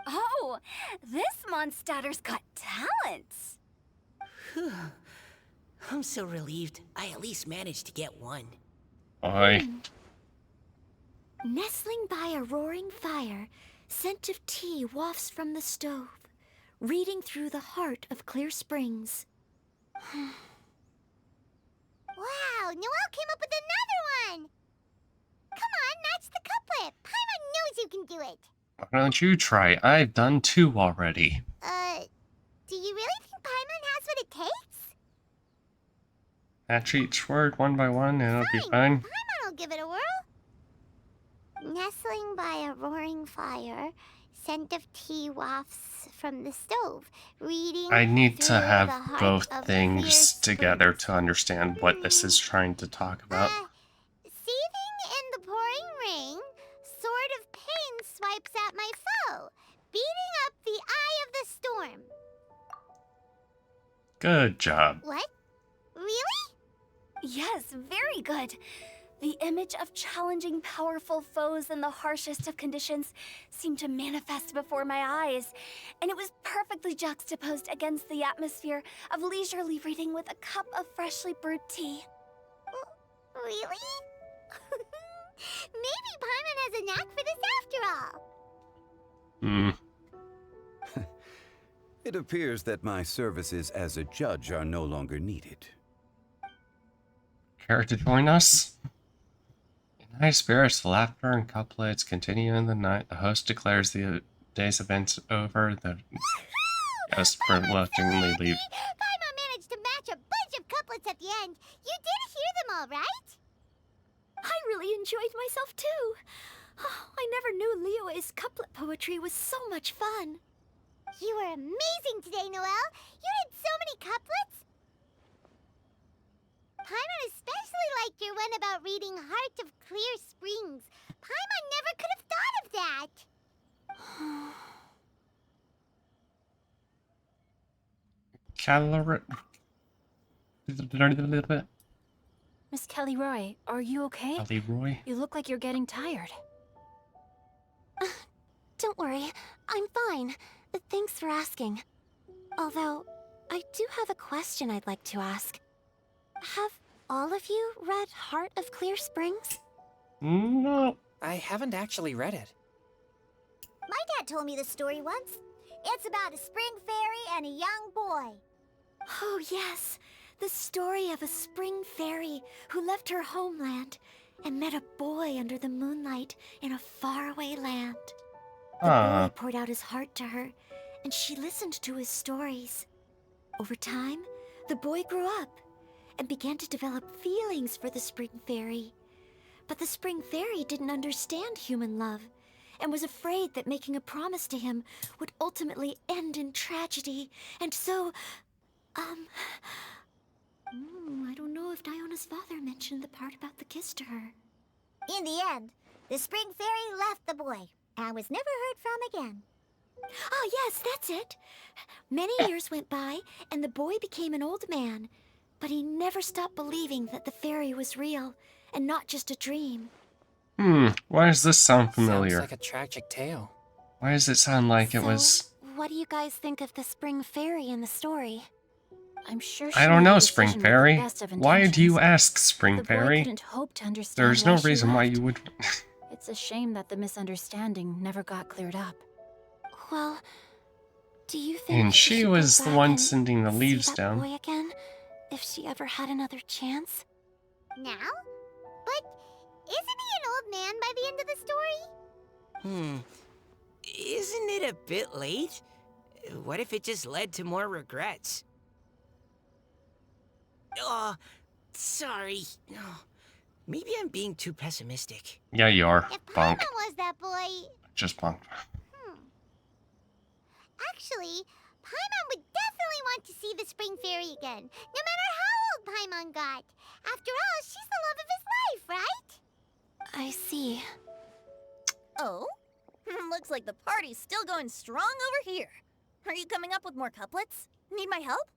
Oh, this Mondstadter's got talents. Whew. I'm so relieved I at least managed to get one. Aye. Nestling by a roaring fire, scent of tea wafts from the stove, reading through the heart of Clear Springs. Wow, Noelle came up with another one! Come on, match the couplet. Paimon knows you can do it. Why don't you try? I've done 2 already. Do you really think Paimon has what it takes? Match each word one by one and it'll be fine. Paimon will give it a whirl. Nestling by a roaring fire, scent of tea wafts from the stove, reading I need to through have the heart both of things Clear together Springs. to understand what this is trying to talk about. Seething in the pouring rain, sword of pain swipes at my foe, beating up the eye of the storm. Good job. What? Really? Yes, very good. The image of challenging powerful foes in the harshest of conditions seemed to manifest before my eyes, and it was perfectly juxtaposed against the atmosphere of leisurely reading with a cup of freshly brewed tea. Really? Maybe Paimon has a knack for this after all. It appears that my services as a judge are no longer needed. Care to join us? In high spirits, the laughter and couplets continue in the night. The host declares the day's events over. The guests reluctantly leave. Paimon managed to match a bunch of couplets at the end. You did hear them all, right? I really enjoyed myself too. Oh, I never knew Liyue's couplet poetry was so much fun. You were amazing today, Noelle. You did so many couplets. Paimon especially liked your one about reading Heart of Clear Springs. Paimon never could have thought of that. Miss Kelly Roy, are you okay? Kelly Roy? You look like you're getting tired. Don't worry, I'm fine. Thanks for asking. Although, I do have a question I'd like to ask. Have all of you read Heart of Clear Springs? No. I haven't actually read it. My dad told me this story once. It's about a spring fairy and a young boy. Oh, yes. The story of a spring fairy who left her homeland and met a boy under the moonlight in a faraway land. The boy poured out his heart to her, and she listened to his stories. Over time, the boy grew up and began to develop feelings for the spring fairy. But the spring fairy didn't understand human love and was afraid that making a promise to him would ultimately end in tragedy. And so, I don't know if Diona's father mentioned the part about the kiss to her. In the end, the spring fairy left the boy and was never heard from again. Ah, yes, that's it. Many years went by, and the boy became an old man. But he never stopped believing that the fairy was real, and not just a dream. Why does this sound familiar? Sounds like a tragic tale. Why does it sound like it was... What do you guys think of the spring fairy in the story? I'm sure I don't know, Spring Fairy. Why do you ask, Spring Fairy? Couldn't hope to understand There's no reason why you would... It's a shame that the misunderstanding never got cleared up. Well, do you think And she should was go the back one and sending the see leaves that down. boy again, if she ever had another chance? Now? But isn't he an old man by the end of the story? Isn't it a bit late? What if it just led to more regrets? Oh, sorry. Oh, maybe I'm being too pessimistic. Yeah, you are. If Bonk. Paimon was that boy... Just bonk. Actually, Paimon would definitely want to see the spring fairy again, no matter how old Paimon got. After all, she's the love of his life, right? I see. Oh? Looks like the party's still going strong over here. Are you coming up with more couplets? Need my help?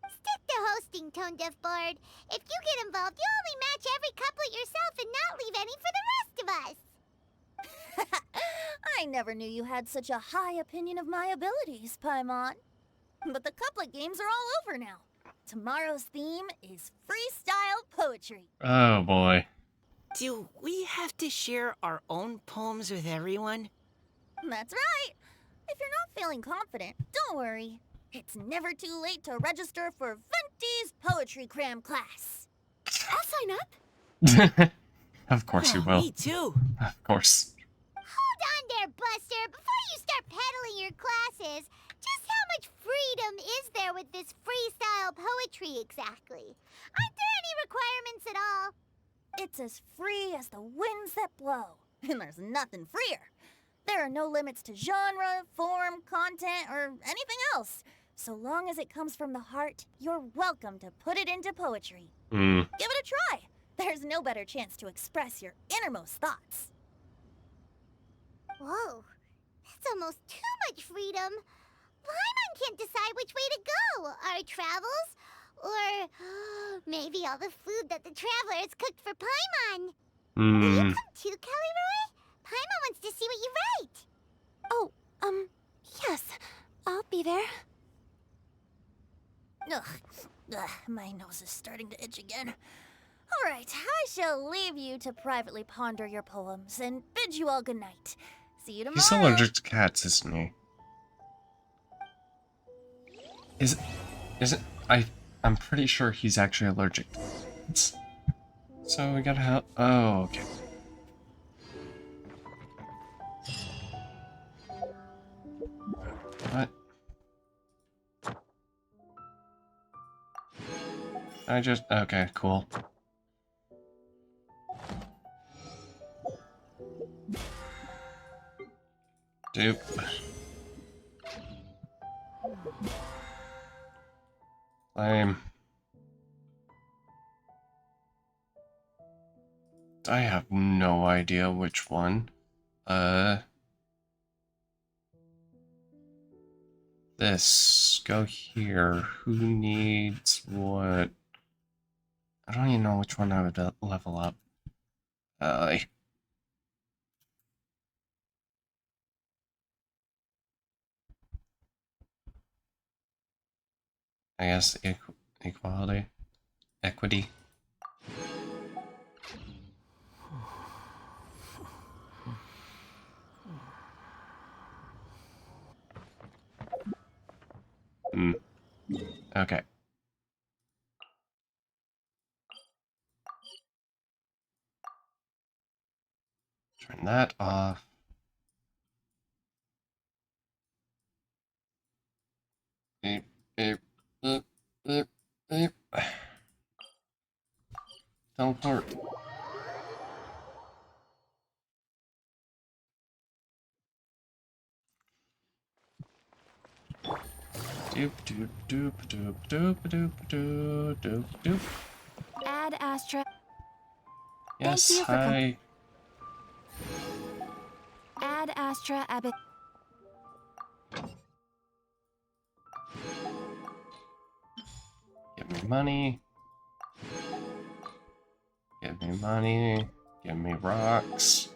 Stick to hosting, Tone Deaf Bard. If you get involved, you only match every couplet yourself and not leave any for the rest of us. I never knew you had such a high opinion of my abilities, Paimon. But the couplet games are all over now. Tomorrow's theme is freestyle poetry. Oh boy. Do we have to share our own poems with everyone? That's right. If you're not feeling confident, don't worry. It's never too late to register for Venti's Poetry Cram class. I'll sign up. Of course you will. Me too. Of course. Hold on there, Buster. Before you start peddling your classes, just how much freedom is there with this freestyle poetry exactly? Aren't there any requirements at all? It's as free as the winds that blow, and there's nothing freer. There are no limits to genre, form, content, or anything else. So long as it comes from the heart, you're welcome to put it into poetry. Give it a try. There's no better chance to express your innermost thoughts. Whoa, that's almost too much freedom. Paimon can't decide which way to go. Our travels? Or maybe all the food that the travelers cooked for Paimon. Will you come too, Kelly Roy? Paimon wants to see what you write. Oh, yes. I'll be there. Ugh, my nose is starting to itch again. All right, I shall leave you to privately ponder your poems and bid you all good night. See you tomorrow. He's allergic to cats, isn't he? Is it? I'm pretty sure he's actually allergic to cats. So we gotta help. Oh, okay. What? Okay, cool. Dupe. Lame. I have no idea which one. This. Go here. Who needs what? I don't even know which one I would level up. I guess equality. Equity. Okay. Turn that off. Beep, beep, beep, beep, beep. Teleport. Doop doop doop doop doop doop doop doop doop. Add Astra. Yes, Thank you for hi. Add Astra Abbott. Give me money. Give me money. Give me rocks.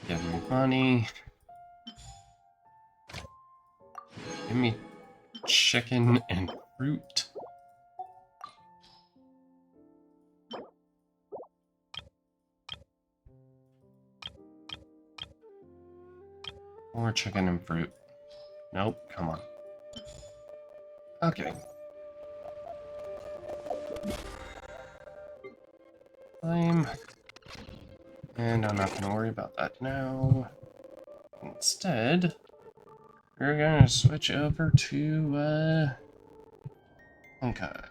Give me money. Give me chicken and fruit. More chicken and fruit. Nope, come on. Okay. Lame. And I'm not gonna worry about that now. Instead, we're gonna switch over to, Honkai.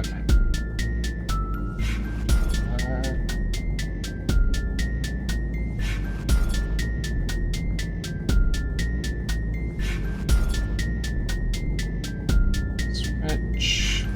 Okay. Switch.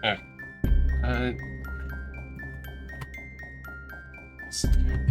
Uh, let's do